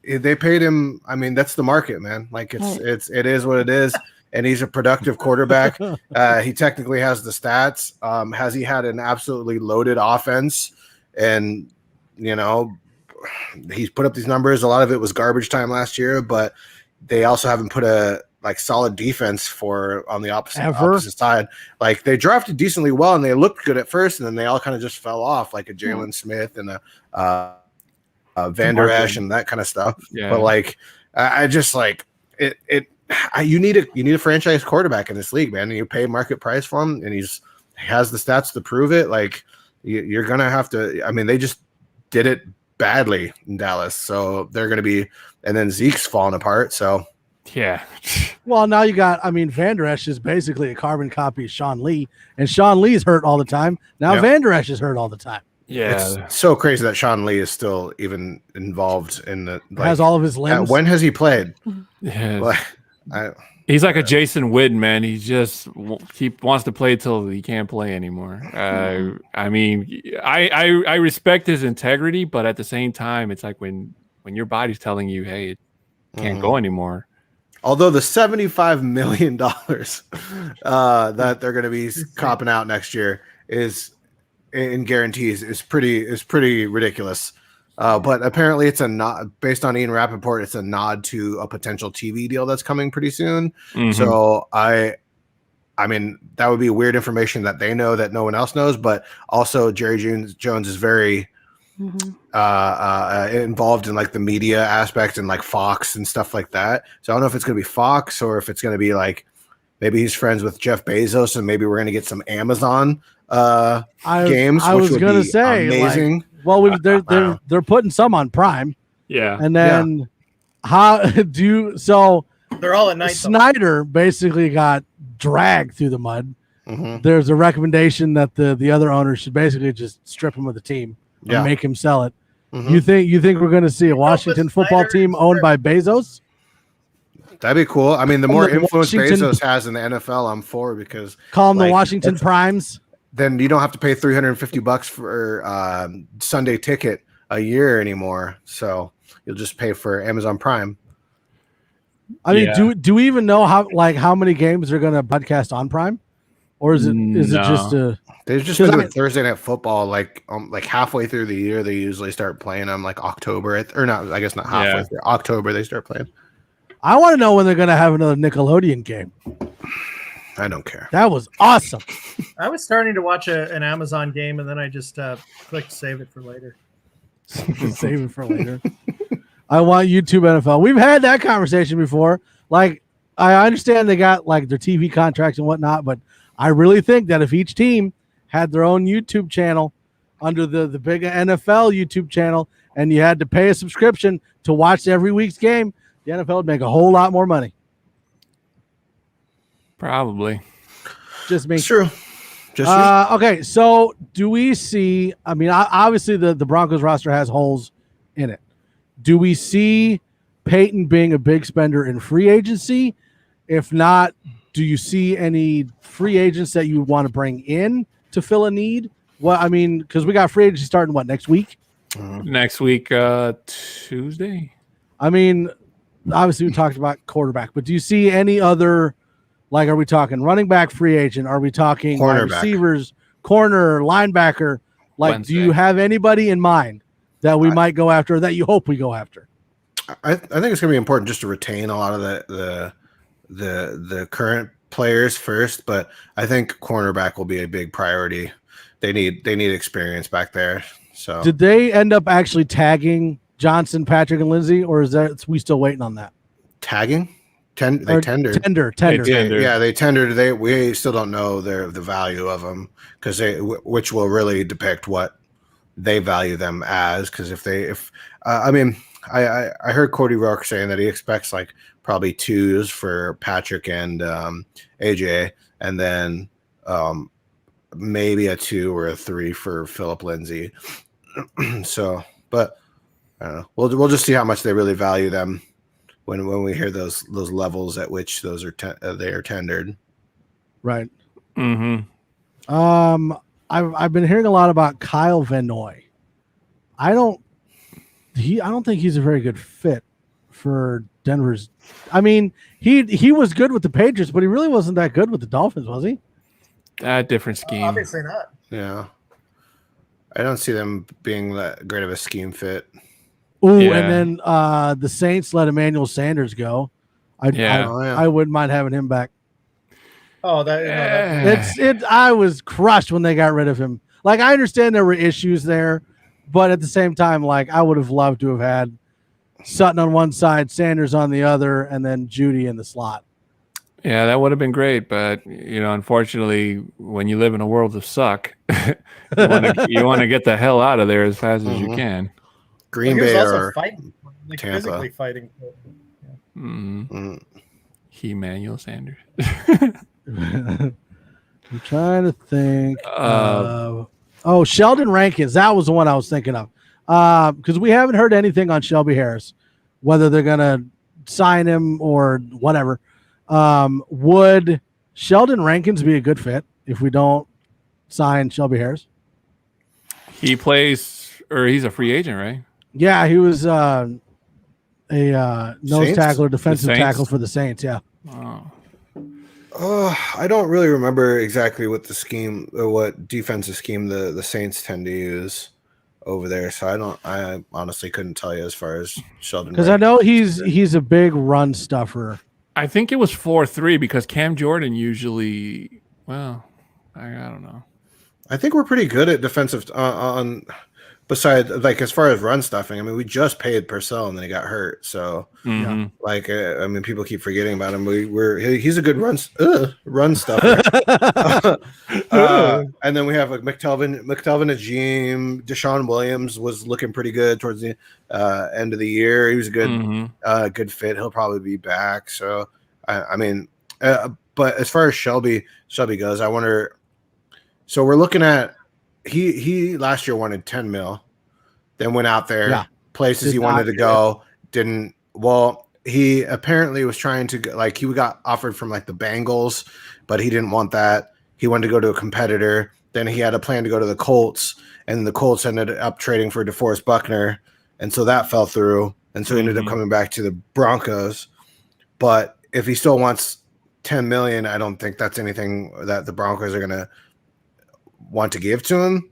Speaker 5: they paid him. I mean, that's the market, man. It is what it is. And he's a productive quarterback. He technically has the stats. Has he had an absolutely loaded offense? And, he's put up these numbers. A lot of it was garbage time last year, but they also haven't put a solid defense on the opposite side. They drafted decently well and they looked good at first, and then they all kind of just fell off, like a Jalen Smith and a Van Der Esch and that kind of stuff. Yeah. But I just you need a franchise quarterback in this league, man, and you pay market price for him, and he has the stats to prove it. You're gonna have to. I mean, they just did it badly in Dallas, so they're gonna be. And then Zeke's falling apart. So
Speaker 3: yeah.
Speaker 2: Well, now you got. I mean, Van Der Esch is basically a carbon copy of Sean Lee, and Sean Lee's hurt all the time. Now Van Der Esch is hurt all the time.
Speaker 3: Yeah,
Speaker 5: it's so crazy that Sean Lee is still even involved in the.
Speaker 2: Has all of his limbs.
Speaker 5: When has he played?
Speaker 3: Yeah. He's like a Jason Witten, man. He just wants to play till he can't play anymore. I mean, I respect his integrity, but at the same time, it's when your body's telling you, hey, it can't go anymore.
Speaker 5: Although the $75 million that they're going to be copping out next year is in guarantees is pretty ridiculous. But apparently it's a nod based on Ian Rappaport. It's a nod to a potential TV deal that's coming pretty soon. Mm-hmm. So I mean, that would be weird information that they know that no one else knows, but also Jerry Jones is very involved in the media aspect and Fox and stuff like that. So I don't know if it's going to be Fox or if it's going to be maybe he's friends with Jeff Bezos and maybe we're going to get some Amazon games.
Speaker 2: I was going to say
Speaker 5: amazing.
Speaker 2: Well, they're putting some on Prime.
Speaker 3: Yeah.
Speaker 2: And then how do you, so
Speaker 6: they're all at night.
Speaker 2: Snyder basically got dragged through the mud. Mm-hmm. There's a recommendation that the other owners should basically just strip him of the team and make him sell it. Mm-hmm. You think we're going to see a Washington football team owned by Bezos?
Speaker 5: That'd be cool. I mean, the more influence Bezos has in the NFL, I'm for, because
Speaker 2: call them the Washington Primes.
Speaker 5: Then you don't have to pay $350 for Sunday ticket a year anymore. So you'll just pay for Amazon Prime.
Speaker 2: I mean, do we even know how many games they're going to broadcast on Prime? or is it just a?
Speaker 5: They've just been doing Thursday Night Football like halfway through the year. They usually start playing them like October or not. I guess not halfway through October. They start playing.
Speaker 2: I want to know when they're going to have another Nickelodeon game.
Speaker 5: I don't care.
Speaker 2: That was awesome.
Speaker 6: I was starting to watch an Amazon game, and then I just clicked save it for later.
Speaker 2: Save it for later. I want YouTube NFL. We've had that conversation before. Like, I understand they got like their TV contracts and whatnot, but I really think that if each team had their own YouTube channel under the big NFL YouTube channel, and you had to pay a subscription to watch every week's game, the NFL would make a whole lot more money.
Speaker 3: Probably.
Speaker 2: Just me.
Speaker 5: It's true.
Speaker 2: Okay, so do we see? I mean, obviously the Broncos roster has holes in it. Do we see Paton being a big spender in free agency? If not, do you see any free agents that you want to bring in to fill a need? Well, I mean, because we got free agency starting next week?
Speaker 3: Next week, Tuesday.
Speaker 2: I mean, obviously we talked about quarterback, but do you see any other? Like, are we talking running back free agent? Are we talking wide receivers, corner, linebacker? Like,
Speaker 3: Wednesday.
Speaker 2: Do you have anybody in mind that we might go after, that you hope we go after?
Speaker 5: I think it's going to be important just to retain a lot of the current players first, but I think cornerback will be a big priority. They need experience back there. So,
Speaker 2: did they end up actually tagging Johnson, Patrick, and Lindsey, or is that we still waiting on that?
Speaker 5: Tagging? They tendered.
Speaker 2: Tender.
Speaker 5: They tendered. We still don't know the value of them because which will really depict what they value them as. Because I heard Cody Rourke saying that he expects like probably 2s for Patrick and AJ, and then maybe a 2 or a 3 for Philip Lindsay. So, but I don't know. We'll just see how much they really value them when we hear those levels at which those are they are tendered.
Speaker 2: Right.
Speaker 3: Mm-hmm.
Speaker 2: I've been hearing a lot about Kyle Van Noy. I don't think he's a very good fit for Denver's. I mean, he was good with the Patriots, but he really wasn't that good with the Dolphins, was he?
Speaker 3: Different scheme.
Speaker 6: Obviously not.
Speaker 5: Yeah. I don't see them being that great of a scheme fit.
Speaker 2: Ooh, yeah. And then the Saints let Emmanuel Sanders go. I wouldn't mind having him back.
Speaker 6: Oh,
Speaker 2: I was crushed when they got rid of him. Like, I understand there were issues there, but at the same time, like, I would have loved to have had Sutton on one side, Sanders on the other, and then Judy in the slot.
Speaker 3: Yeah, that would have been great, but unfortunately, when you live in a world of suck, you want to get the hell out of there as fast as you can.
Speaker 5: Green Bay or
Speaker 6: fighting, like
Speaker 5: Tampa.
Speaker 6: Physically fighting.
Speaker 3: Yeah. Emmanuel Sanders.
Speaker 2: I'm trying to think. Sheldon Rankins. That was the one I was thinking of. Because we haven't heard anything on Shelby Harris, whether they're going to sign him or whatever. Would Sheldon Rankins be a good fit if we don't sign Shelby Harris?
Speaker 3: He plays, or he's a free agent, right?
Speaker 2: Yeah, he was a nose tackle or defensive tackle for the Saints. Yeah.
Speaker 5: I don't really remember exactly what the scheme or what defensive scheme the Saints tend to use over there. So I honestly couldn't tell you as far as Sheldon.
Speaker 2: Because I know he's a big run stuffer.
Speaker 3: I think it was 4-3 because Cam Jordan usually. Well, I don't know.
Speaker 5: I think we're pretty good at defensive on. Besides, like, as far as run stuffing, I mean, we just paid Purcell and then he got hurt. So, like, I mean, people keep forgetting about him. He's a good run stuffer. And then we have like McTelvin, Najim, Deshaun Williams was looking pretty good towards the end of the year. He was a good fit. He'll probably be back. So, I mean, but as far as Shelby goes, I wonder. So we're looking at. He last year wanted 10 mil, then went out there, places he wanted to go, didn't. Well, he apparently was trying to like he got offered from like the Bengals, but he didn't want that. He wanted to go to a competitor. Then he had a plan to go to the Colts, and the Colts ended up trading for DeForest Buckner, and so that fell through. And so he ended up coming back to the Broncos. But if he still wants $10 million, I don't think that's anything that the Broncos are going to want to give to him.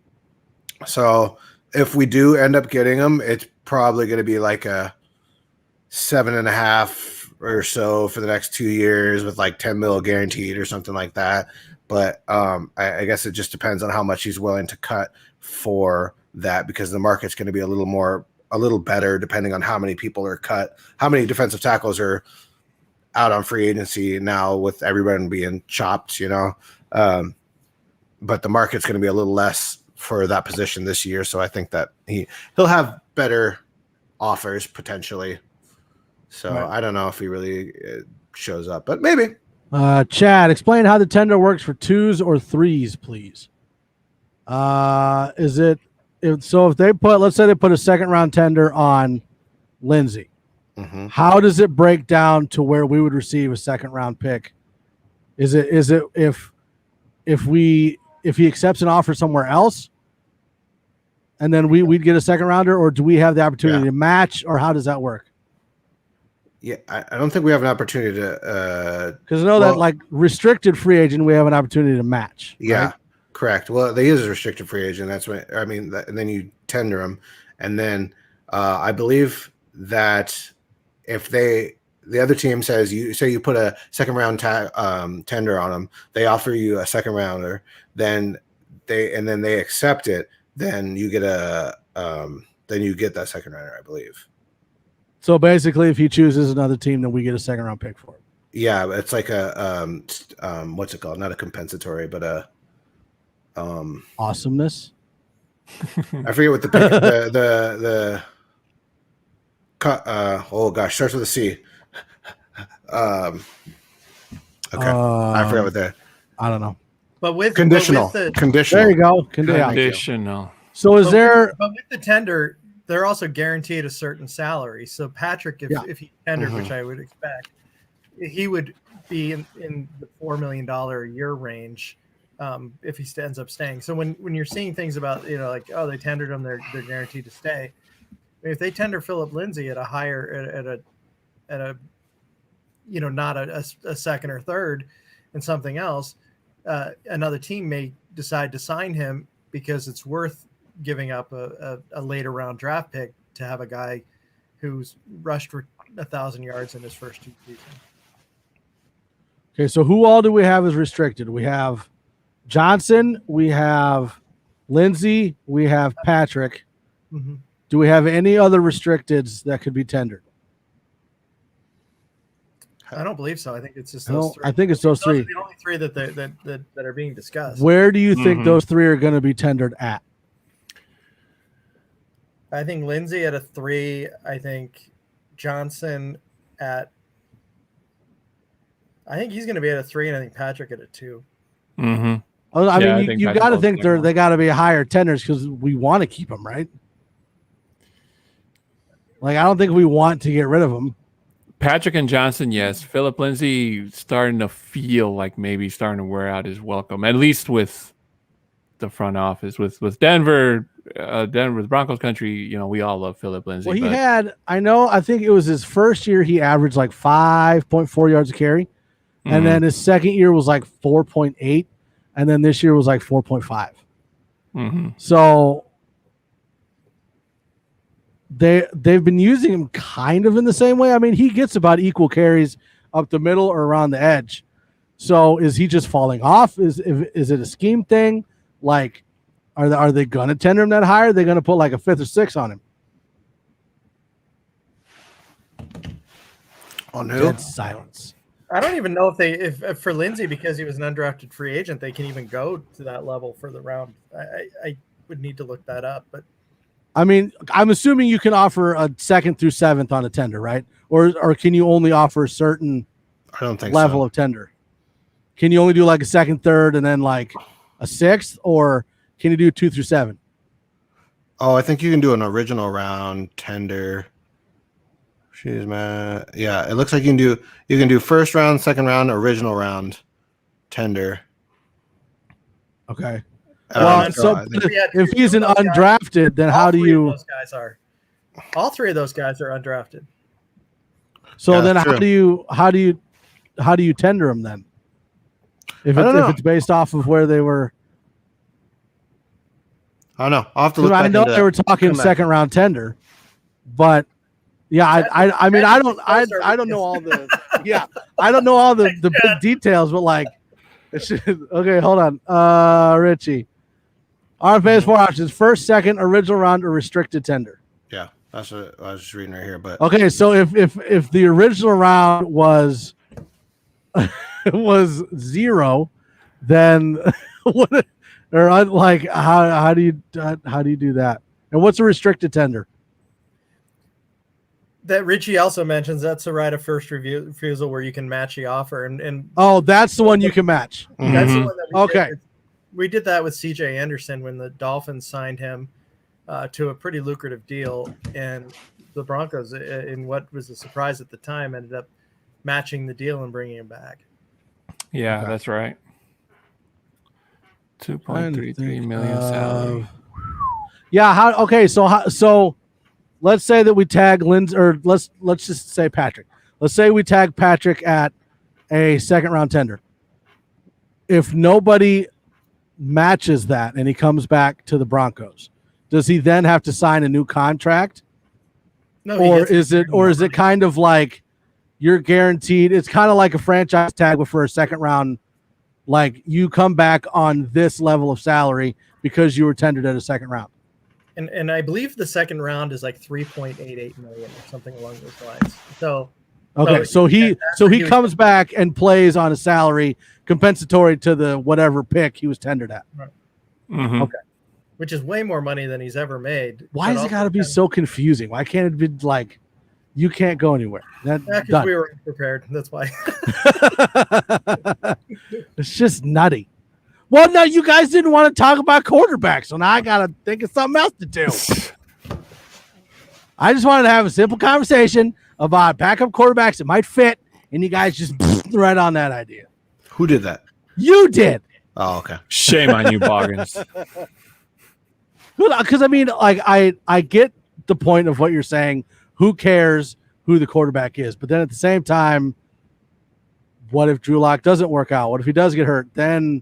Speaker 5: So if we do end up getting him, it's probably going to be like a 7.5 or so for the next 2 years with like 10 mil guaranteed or something like that. But I guess it just depends on how much he's willing to cut for that, because the market's going to be a little better depending on how many people are cut, how many defensive tackles are out on free agency now with everyone being chopped, but the market's going to be a little less for that position this year. So I think that he'll have better offers potentially. So right. I don't know if he really shows up, but maybe.
Speaker 2: Chad, explain how the tender works for 2s or 3s, please. If they put, let's say they put a second round tender on Lindsey, how does it break down to where we would receive a second round pick? Is it if he accepts an offer somewhere else and then we'd get a second rounder, or do we have the opportunity to match, or how does that work?
Speaker 5: Yeah, I don't think we have an opportunity to
Speaker 2: because I know that like restricted free agent, we have an opportunity to match.
Speaker 5: Yeah,
Speaker 2: right?
Speaker 5: Correct. Well, they use a restricted free agent. That's what I mean. And then you tender them, and then I believe that if the other team says you put a second round tender on them, they offer you a second rounder, then they accept it, then you get that second rounder, I believe.
Speaker 2: So basically, if he chooses another team, then we get a second round pick for it.
Speaker 5: Yeah, it's like a what's it called? Not a compensatory, but a
Speaker 2: awesomeness.
Speaker 5: I forget what the oh gosh, starts with a C. Okay, I forgot what that.
Speaker 2: I don't know.
Speaker 6: But with
Speaker 5: conditional.
Speaker 2: There you go.
Speaker 3: Conditional.
Speaker 2: So is there?
Speaker 6: But with the tender, they're also guaranteed a certain salary. So Patrick, if he tendered, which I would expect, he would be in the $4 million a year range if he ends up staying. So when you're seeing things about like they tendered him, they're guaranteed to stay. I mean, if they tender Philip Lindsay at a higher at a not a second or third and something else, another team may decide to sign him because it's worth giving up a later round draft pick to have a guy who's rushed for 1,000 yards in his first 2 seasons.
Speaker 2: Okay, so who all do we have as restricted? We have Johnson, we have Lindsey, we have Patrick.
Speaker 6: Mm-hmm.
Speaker 2: Do we have any other restricteds that could be tendered?
Speaker 6: I don't believe so. I think it's just those 3.
Speaker 2: I think it's those 3.
Speaker 6: Those are the only 3 that are being discussed.
Speaker 2: Where do you think those 3 are going to be tendered at?
Speaker 6: I think Lindsay at a 3. I think Johnson I think he's going to be at a 3, and I think Patrick at a 2.
Speaker 3: Mm-hmm.
Speaker 2: I mean, you got to think they got to be higher tenders because we want to keep them, right? Like, I don't think we want to get rid of them.
Speaker 3: Patrick and Johnson, yes. Philip Lindsay starting to feel like maybe starting to wear out his welcome, at least with the front office. With Denver, with Broncos country, we all love Philip Lindsay.
Speaker 2: Well, I think it was his first year he averaged like 5.4 yards a carry. And then his second year was like 4.8. And then this year was like 4.5.
Speaker 3: Mm-hmm.
Speaker 2: So they've been using him kind of in the same way. I mean, he gets about equal carries up the middle or around the edge. So is he just falling off? Is it a scheme thing? Like, are they going to tender him that higher? Are they going to put like a 5th or 6th on him?
Speaker 5: On who?
Speaker 2: Dead silence.
Speaker 6: I don't even know if for Lindsay, because he was an undrafted free agent, they can even go to that level for the round. I would need to look that up, but
Speaker 2: I mean, I'm assuming you can offer a 2nd through 7th on a tender, right? Or can you only offer a certain level of tender? Can you only do like a 2nd, 3rd, and then like a 6th, or can you do 2 through 7?
Speaker 5: Oh, I think you can do an original round tender. Jeez, man. Yeah, it looks like you can do first round, second round, original round tender.
Speaker 2: Okay. Well, so if he's an undrafted, then how do you?
Speaker 6: Those guys are. All 3 of those guys are undrafted.
Speaker 2: So then, how do you? do you tender them then? If
Speaker 5: I don't know.
Speaker 2: it's based off of where they were.
Speaker 5: I don't know. I'll have to look.
Speaker 2: I
Speaker 5: back
Speaker 2: know
Speaker 5: into
Speaker 2: they were
Speaker 5: that.
Speaker 2: talking
Speaker 5: Come back.
Speaker 2: second round tender, but yeah, I mean I don't know all the I don't know all the big details, but like okay, hold on, Richie. RFA's 4 options: first, second, original round, or restricted tender.
Speaker 5: Yeah, that's what I was just reading right here. But
Speaker 2: Okay, so if the original round was was 0, then what? Or like how do you do that? And what's a restricted tender?
Speaker 6: That Richie also mentions, that's the right of first refusal where you can match the offer, and
Speaker 2: Oh, that's the one you can match.
Speaker 6: that's the one that we
Speaker 2: Okay.
Speaker 6: did. We did that with CJ Anderson when the Dolphins signed him to a pretty lucrative deal, and the Broncos, in what was a surprise at the time, ended up matching the deal and bringing him back.
Speaker 3: Yeah,
Speaker 2: Okay.
Speaker 3: that's right. 2.33 million salary.
Speaker 2: Yeah. Okay. So let's say that we tag Lindsay, or let's just say Patrick. Let's say we tag Patrick at a second round tender. If nobody matches that and he comes back to the Broncos, does he then have to sign a new contract?
Speaker 6: No,
Speaker 2: Or is it kind of like you're guaranteed? It's kind of like a franchise tag, but for a second round. Like you come back on this level of salary because you were tendered at a second round.
Speaker 6: And I believe the second round is like 3.88 million or something along those lines. So
Speaker 2: okay, so he comes back and plays on a salary compensatory to the whatever pick he was tendered at.
Speaker 6: Right.
Speaker 3: Mm-hmm.
Speaker 2: Okay.
Speaker 6: Which is way more money than he's ever made.
Speaker 2: Why has it got to be so confusing? Why can't it be like you can't go anywhere?
Speaker 6: Because we were prepared. That's why.
Speaker 2: It's just nutty. Well, no, you guys didn't want to talk about quarterbacks, so now I got to think of something else to do. I just wanted to have a simple conversation about backup quarterbacks that might fit, and you guys just right on that idea.
Speaker 5: who did that?
Speaker 2: You did.
Speaker 5: Oh, okay.
Speaker 3: Shame on you, Boggins.
Speaker 2: Because I mean, like I get the point of what you're saying. Who cares who the quarterback is? But then at the same time, what if Drew Lock doesn't work out? What if he does get hurt? Then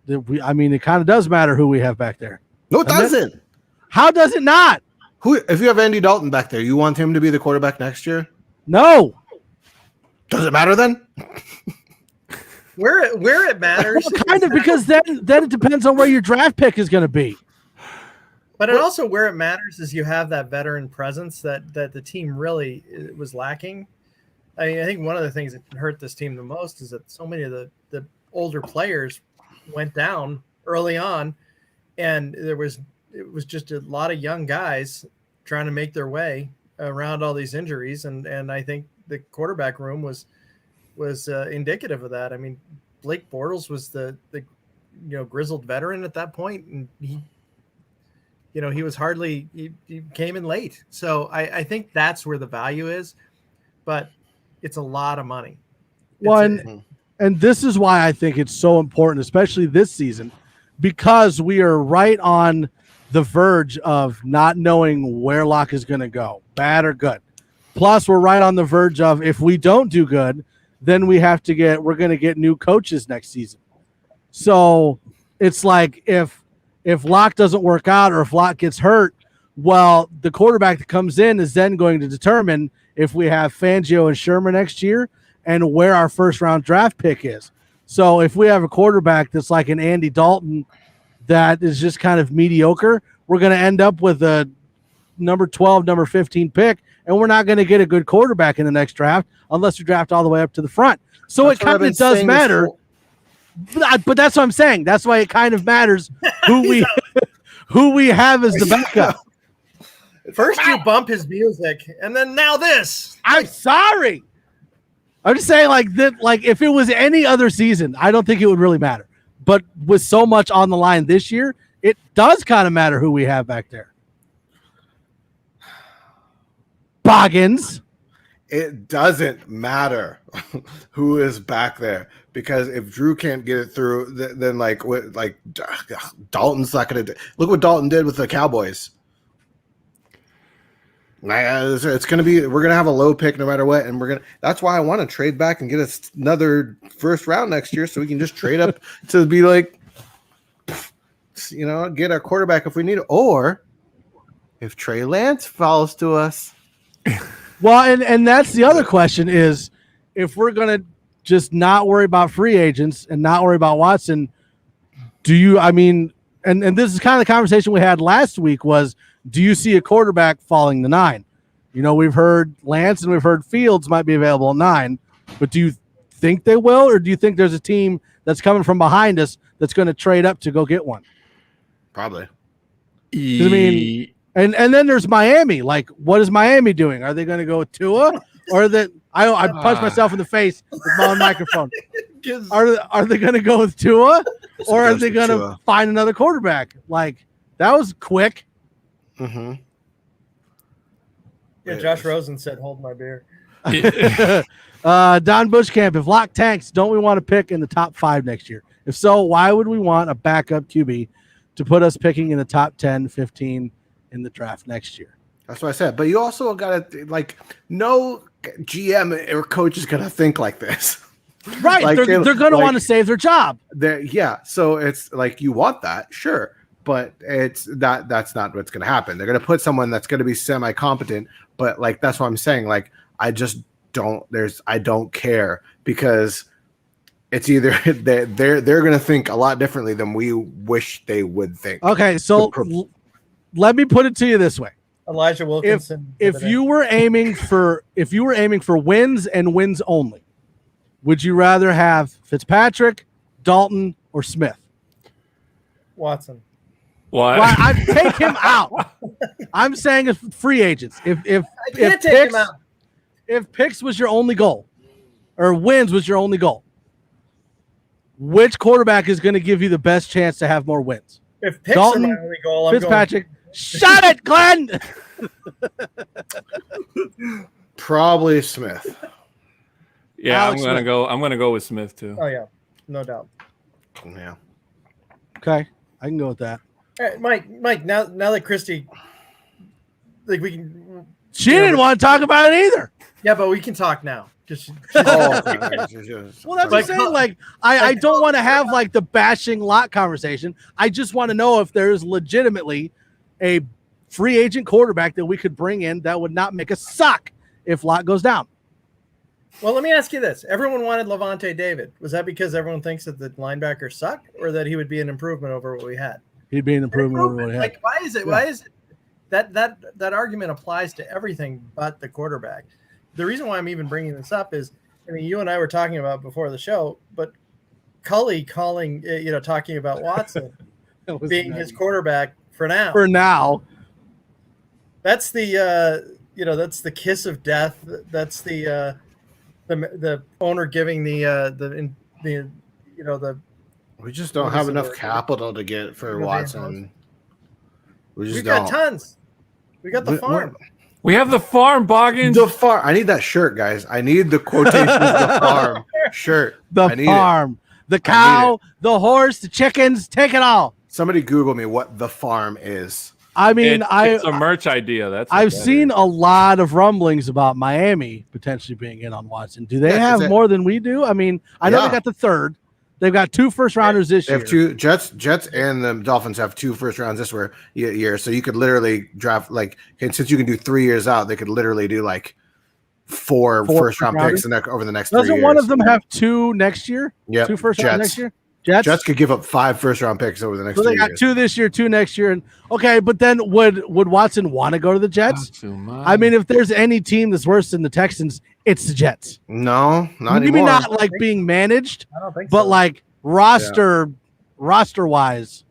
Speaker 2: it kind of does matter who we have back there.
Speaker 5: No, it doesn't.
Speaker 2: How does it not?
Speaker 5: Who? If you have Andy Dalton back there, you want him to be the quarterback next year?
Speaker 2: No.
Speaker 5: Does it matter then?
Speaker 6: Where it matters.
Speaker 2: Well, kind of, because then it depends on where your draft pick is going to be.
Speaker 6: But it also, where it matters is you have that veteran presence that the team really was lacking. I mean, I think one of the things that hurt this team the most is that so many of the older players went down early on, and it was just a lot of young guys trying to make their way around all these injuries, and I think the quarterback room was indicative of that. I mean, Blake Bortles was the grizzled veteran at that point, and he was hardly he came in late. So I think that's where the value is, but it's a lot of money.
Speaker 2: And this is why I think it's so important, especially this season, because we are right on the verge of not knowing where Locke is going to go, bad or good. Plus, we're right on the verge of, if we don't do good, then we're going to get new coaches next season. So it's like if Locke doesn't work out or if Locke gets hurt, well, the quarterback that comes in is then going to determine if we have Fangio and Sherman next year and where our first round draft pick is. So if we have a quarterback that's like an Andy Dalton that is just kind of mediocre, we're going to end up with a number 12, number 15 pick, and we're not going to get a good quarterback in the next draft unless we draft all the way up to the front. So it kind of does matter. But that's what I'm saying. That's why it kind of matters who we have as the backup.
Speaker 6: First you bump his music, and then now this.
Speaker 2: I'm sorry. I'm just saying, like if it was any other season, I don't think it would really matter. But with so much on the line this year, it does kind of matter who we have back there. Boggins.
Speaker 5: It doesn't matter who is back there, because if Drew can't get it through, then Dalton's not going to. Look what Dalton did with the Cowboys. It's going to be, we're going to have a low pick no matter what. And that's why I want to trade back and get us another first round next year. So we can just trade up to be like, get our quarterback if we need it. Or if Trey Lance falls to us.
Speaker 2: Well, and that's the other question is if we're going to just not worry about free agents and not worry about Watson, and this is kind of the conversation we had last week was, do you see a quarterback falling to 9? We've heard Lance and we've heard Fields might be available at 9, but do you think they will, or do you think there's a team that's coming from behind us that's going to trade up to go get one?
Speaker 5: Probably.
Speaker 2: And then there's Miami. Like, what is Miami doing? Are they going to go with Tua, or that I punched myself in the face with my own microphone? Are they going to go with Tua, or are they going to find another quarterback? Like, that was quick.
Speaker 5: Mm-hmm.
Speaker 6: Yeah, Josh Rosen said, "Hold my beer."
Speaker 2: Don Bushcamp, if Locke tanks, don't we want to pick in the top 5 next year? If so, why would we want a backup QB to put us picking in the top 10, 15 in the draft next year?
Speaker 5: That's what I said. But you also got to, no GM or coach is going to think like this.
Speaker 2: Right. They're going to want to save their job.
Speaker 5: Yeah. So it's like, you want that, sure. But that's not what's going to happen. They're going to put someone that's going to be semi-competent. But that's what I'm saying. I just I don't care, because it's either they're going to think a lot differently than we wish they would think.
Speaker 2: Okay. So let me put it to you this way.
Speaker 6: Elijah Wilkinson.
Speaker 2: If you were aiming for wins and wins only, would you rather have Fitzpatrick, Dalton, or Smith?
Speaker 6: Watson.
Speaker 3: What?
Speaker 2: Well, I'd take him out. I'm saying if free agents. If
Speaker 6: take him out.
Speaker 2: If picks was your only goal, or wins was your only goal, which quarterback is going to give you the best chance to have more wins?
Speaker 6: If picks
Speaker 2: Dalton,
Speaker 6: are my only goal, I'm
Speaker 2: Fitzpatrick. Shut it, Glenn.
Speaker 5: Probably Smith.
Speaker 3: Yeah,
Speaker 2: Alex
Speaker 3: I'm gonna go with Smith too.
Speaker 6: Oh yeah, no doubt.
Speaker 5: Yeah.
Speaker 2: Okay, I can go with that.
Speaker 6: All right, Mike. Now that Christy, we can.
Speaker 2: She didn't want to talk about it either.
Speaker 6: Yeah, but we can talk now.
Speaker 2: Well, that's what I'm saying. I don't want to have the bashing lot conversation. I just want to know if there's legitimately a free agent quarterback that we could bring in that would not make us suck if Lott goes down.
Speaker 6: Well, let me ask you this. Everyone wanted Levante David. Was that because everyone thinks that the linebackers suck, or that he would be an improvement over what we had?
Speaker 2: He'd be an improvement over what we had.
Speaker 6: Why is it? Yeah. Why is it that argument applies to everything but the quarterback? The reason why I'm even bringing this up is, you and I were talking about before the show, but Cully talking about Watson being his quarterback for now.
Speaker 2: For now.
Speaker 6: That's the that's the kiss of death. That's the owner giving the
Speaker 5: we just don't have enough capital to get for Watson.
Speaker 6: We've got tons. We got the farm.
Speaker 3: We have the farm, Boggins.
Speaker 5: The farm. I need that shirt, guys. I need the quotation. The farm shirt.
Speaker 2: The farm. The cow, the horse, the chickens. Take it all.
Speaker 5: Somebody Google me what the farm is.
Speaker 3: It's a merch idea.
Speaker 2: I've seen a lot of rumblings about Miami potentially being in on Watson. Do they have more than we do? I know they got the third. They've got 2 first rounders this year.
Speaker 5: They have 2 Jets and the Dolphins have 2 first rounds this year. So you could literally draft since you can do 3 years out, they could literally do 4 first round picks over the next 3 years.
Speaker 2: Doesn't one of them have 2 next year?
Speaker 5: Yeah,
Speaker 2: 2 first rounds next year. Jets
Speaker 5: could give up 5 first round picks over the next 3 years.
Speaker 2: So they got 2 this year, 2 next year, but then would Watson want to go to the Jets? If there's any team that's worse than the Texans, it's the Jets.
Speaker 5: No, not
Speaker 2: maybe
Speaker 5: anymore.
Speaker 2: Not being managed,
Speaker 6: I don't think
Speaker 2: but
Speaker 6: so.
Speaker 2: roster wise,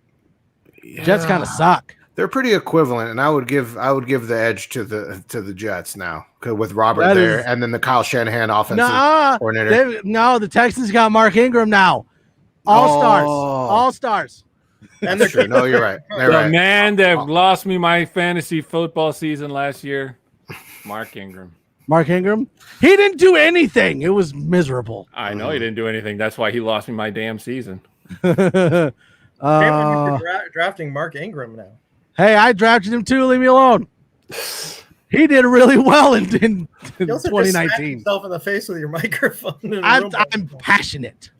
Speaker 2: Jets kind of suck.
Speaker 5: They're pretty equivalent, and I would give the edge to the Jets now with Robert and then the Kyle Shanahan offensive coordinator.
Speaker 2: The Texans got Mark Ingram now. All stars.
Speaker 6: And they're
Speaker 5: true. No, you're right.
Speaker 3: The man that lost me my fantasy football season last year, Mark Ingram.
Speaker 2: Mark Ingram? He didn't do anything. It was miserable.
Speaker 3: I know he didn't do anything. That's why he lost me my damn season.
Speaker 6: You're drafting Mark Ingram now.
Speaker 2: Hey, I drafted him too. Leave me alone. He did really well in
Speaker 6: You also just smacked
Speaker 2: 2019.
Speaker 6: yourself in the face with your microphone.
Speaker 2: I'm passionate.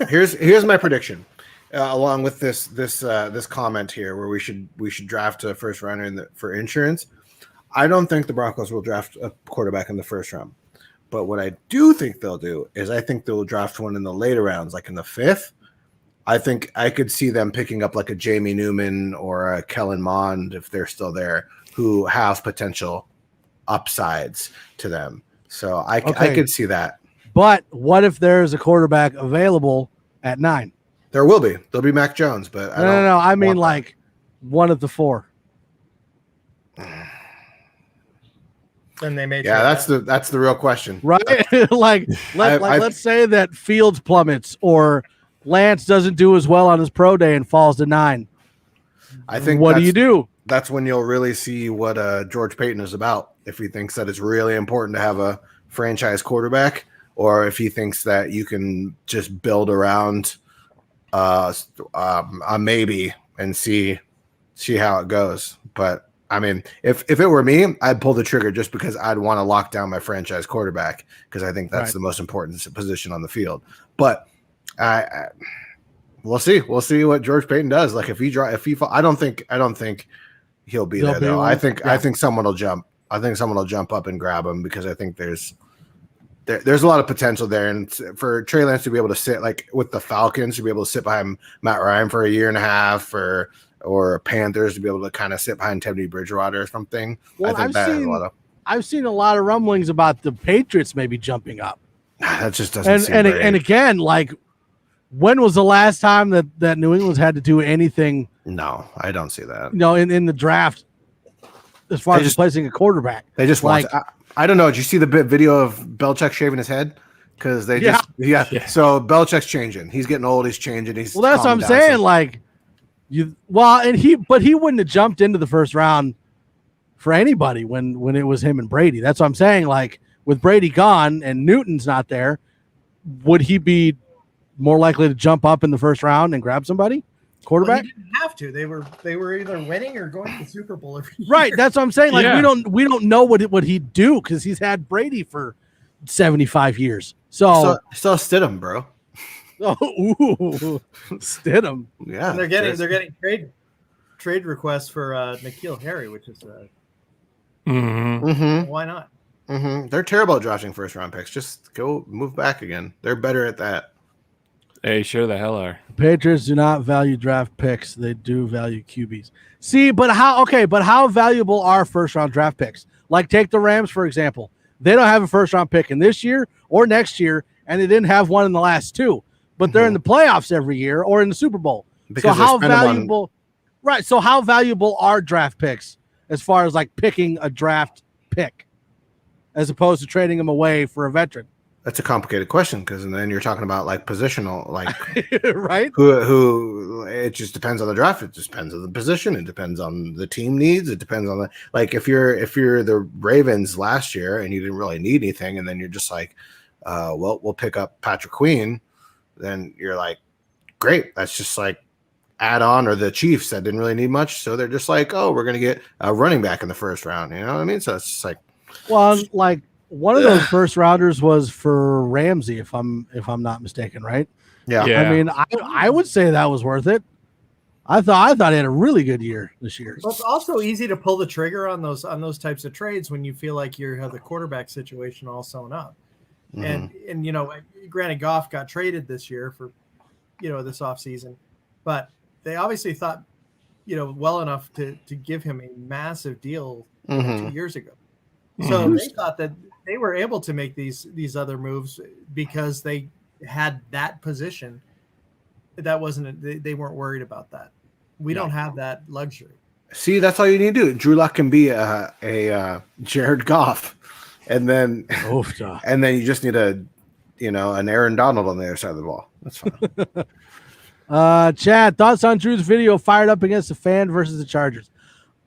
Speaker 5: Here's my prediction. Along with this comment here, where we should draft a first rounder for insurance. I don't think the Broncos will draft a quarterback in the first round, but what I do think they'll do is I think they'll draft one in the later rounds, like in the 5th. I think I could see them picking up like a Jamie Newman or a Kellen Mond if they're still there, who have potential upsides to them. So I could see that.
Speaker 2: But what if there's a quarterback available at 9?
Speaker 5: There will be. There'll be Mac Jones, but
Speaker 2: No. I mean, like one of the 4.
Speaker 6: Then they may.
Speaker 5: Yeah, that's the real question,
Speaker 2: right? Let's say that Fields plummets or Lance doesn't do as well on his pro day and falls to 9.
Speaker 5: I think.
Speaker 2: What do you do?
Speaker 5: That's when you'll really see what George Paton is about. If he thinks that it's really important to have a franchise quarterback, or if he thinks that you can just build around a maybe and see how it goes. But I mean, if it were me, I'd pull the trigger just because I'd want to lock down my franchise quarterback because I think that's the most important position on the field. But we'll see. We'll see what George Paton does. Like if he I don't think he'll be there though. I think someone will jump. I think someone will jump up and grab him because I think there's a lot of potential there, and for Trey Lance to be able to sit like with the Falcons to be able to sit behind Matt Ryan for a year and a half, or Panthers to be able to kind of sit behind Teddy Bridgewater or something.
Speaker 2: Well, I've seen a lot of rumblings about the Patriots maybe jumping up.
Speaker 5: That just doesn't seem
Speaker 2: and
Speaker 5: great.
Speaker 2: And again, like when was the last time that New England's had to do anything?
Speaker 5: No, I don't see that.
Speaker 2: No, in the draft, as far as replacing a quarterback,
Speaker 5: they just
Speaker 2: like.
Speaker 5: I don't know. Did you see the video of Belichick shaving his head? Because they So Belichick's changing. He's getting old. He's changing. That's
Speaker 2: what I'm saying. Like he wouldn't have jumped into the first round for anybody when it was him and Brady. That's what I'm saying. Like with Brady gone and Newton's not there, would he be more likely to jump up in the first round and grab somebody? Quarterback?
Speaker 6: Well, he didn't have to. They were either winning or going to the Super Bowl every year.
Speaker 2: Right. That's what I'm saying. Like we don't know what he'd do because he's had Brady for 75 years. So
Speaker 5: Stidham, bro.
Speaker 2: Oh, Stidham.
Speaker 5: Yeah.
Speaker 6: And they're getting trade requests for N'Keal Harry, which is why not?
Speaker 5: Mm-hmm. They're terrible at drafting first round picks. Just go move back again. They're better at that.
Speaker 3: They sure the hell are.
Speaker 2: Patriots do not value draft picks. They do value QBs. See, but how valuable are first round draft picks? Like take the Rams, for example. They don't have a first round pick in this year or next year, and they didn't have one in the last 2. But they're in the playoffs every year or in the Super Bowl.
Speaker 5: Because
Speaker 2: so how valuable So how valuable are draft picks as far as like picking a draft pick as opposed to trading them away for a veteran?
Speaker 5: That's a complicated question because then you're talking about like positional, like
Speaker 2: right?
Speaker 5: Who it just depends on the draft. It just depends on the position. It depends on the team needs. It depends on like if you're the Ravens last year and you didn't really need anything, and then you're just like, well, we'll pick up Patrick Queen. Then you're like, great. That's just like add on, or the Chiefs that didn't really need much, so they're just like, oh, we're gonna get a running back in the first round. You know what I mean? So it's just like,
Speaker 2: well, like. One of those first rounders was for Ramsey, if I'm not mistaken, right?
Speaker 5: Yeah.
Speaker 2: I mean, I would say that was worth it. I thought he had a really good year this year.
Speaker 6: Well, it's also easy to pull the trigger on those types of trades when you feel like you have the quarterback situation all sewn up. Mm-hmm. And you know, granted, Goff got traded this year for this offseason, but they obviously thought well enough to give him a massive deal 2 years ago. So they thought that they were able to make these other moves because they had that position. That wasn't they weren't worried about that. We don't have that luxury.
Speaker 5: See, that's all you need to do. Drew Lock can be a Jared Goff, and then you just need an Aaron Donald on the other side of the ball. That's fine.
Speaker 2: Chad, thoughts on Drew's video fired up against the fan versus the Chargers?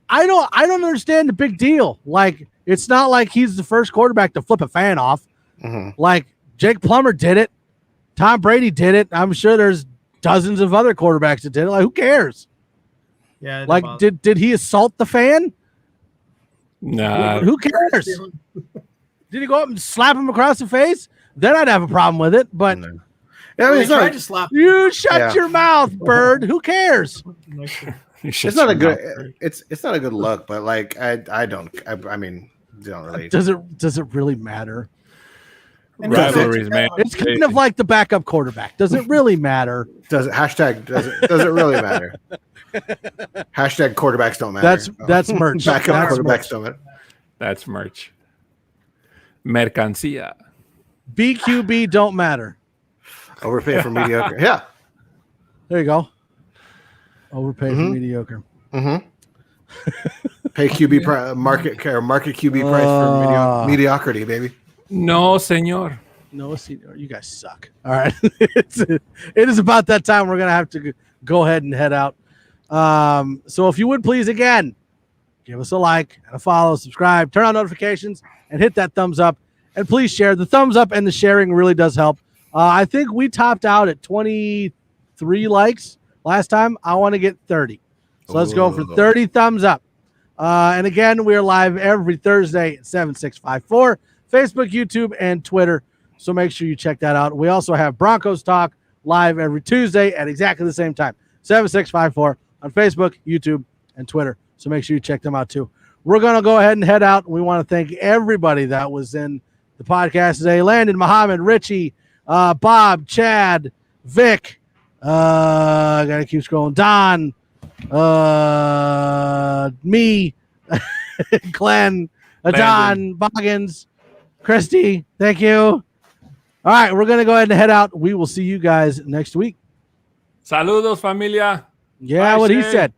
Speaker 2: I don't understand the big deal. Like, it's not like he's the first quarterback to flip a fan off. Mm-hmm. Like, Jake Plummer did it. Tom Brady did it. I'm sure there's dozens of other quarterbacks that did it. Like, who cares?
Speaker 6: Yeah.
Speaker 2: Like, did he assault the fan?
Speaker 3: Nah,
Speaker 2: Who cares? Did he go up and slap him across the face? Then I'd have a problem with it. But
Speaker 5: Yeah, I mean,
Speaker 6: He
Speaker 5: it's not,
Speaker 6: tried to slap.
Speaker 2: you shut
Speaker 5: Yeah.
Speaker 2: your mouth, bird. Who cares?
Speaker 5: it's not a good. It's not a good look. But like, I mean, don't really.
Speaker 2: Does it really matter?
Speaker 3: rivalries, man.
Speaker 2: It's kind of like the backup quarterback. Does it really matter?
Speaker 5: Does it really matter? Hashtag quarterbacks don't matter.
Speaker 2: That's merch.
Speaker 5: Backup
Speaker 2: That's
Speaker 5: quarterbacks
Speaker 2: merch.
Speaker 5: don't matter.
Speaker 3: That's merch. Mercancía.
Speaker 2: BQB don't matter.
Speaker 5: Overpay for mediocre. Yeah.
Speaker 2: There you go. Overpay for mediocre.
Speaker 5: Mm-hmm. Pay QB market QB price for mediocrity, baby.
Speaker 3: No, señor.
Speaker 2: No, you guys suck. All right. It is about that time. We're going to have to go ahead and head out. So if you would please, again, give us a like and a follow, subscribe, turn on notifications, and hit that thumbs up. And please share. The thumbs up and the sharing really does help. I think we topped out at 23 likes last time. I want to get 30. So let's go for 30 thumbs up. And again, we are live every Thursday at 7654, Facebook, YouTube, and Twitter. So make sure you check that out. We also have Broncos Talk live every Tuesday at exactly the same time, 7654 on Facebook, YouTube, and Twitter. So make sure you check them out too. We're going to go ahead and head out. We want to thank everybody that was in the podcast today. Landon, Muhammad, Richie, Bob, Chad, Vic, I got to keep scrolling, Don, me, Glenn, Don, Boggins, Christy, thank you. All right, we're going to go ahead and head out. We will see you guys next week.
Speaker 3: Saludos, familia.
Speaker 2: Yeah,
Speaker 3: Bye,
Speaker 2: what he
Speaker 3: Shay.
Speaker 2: said.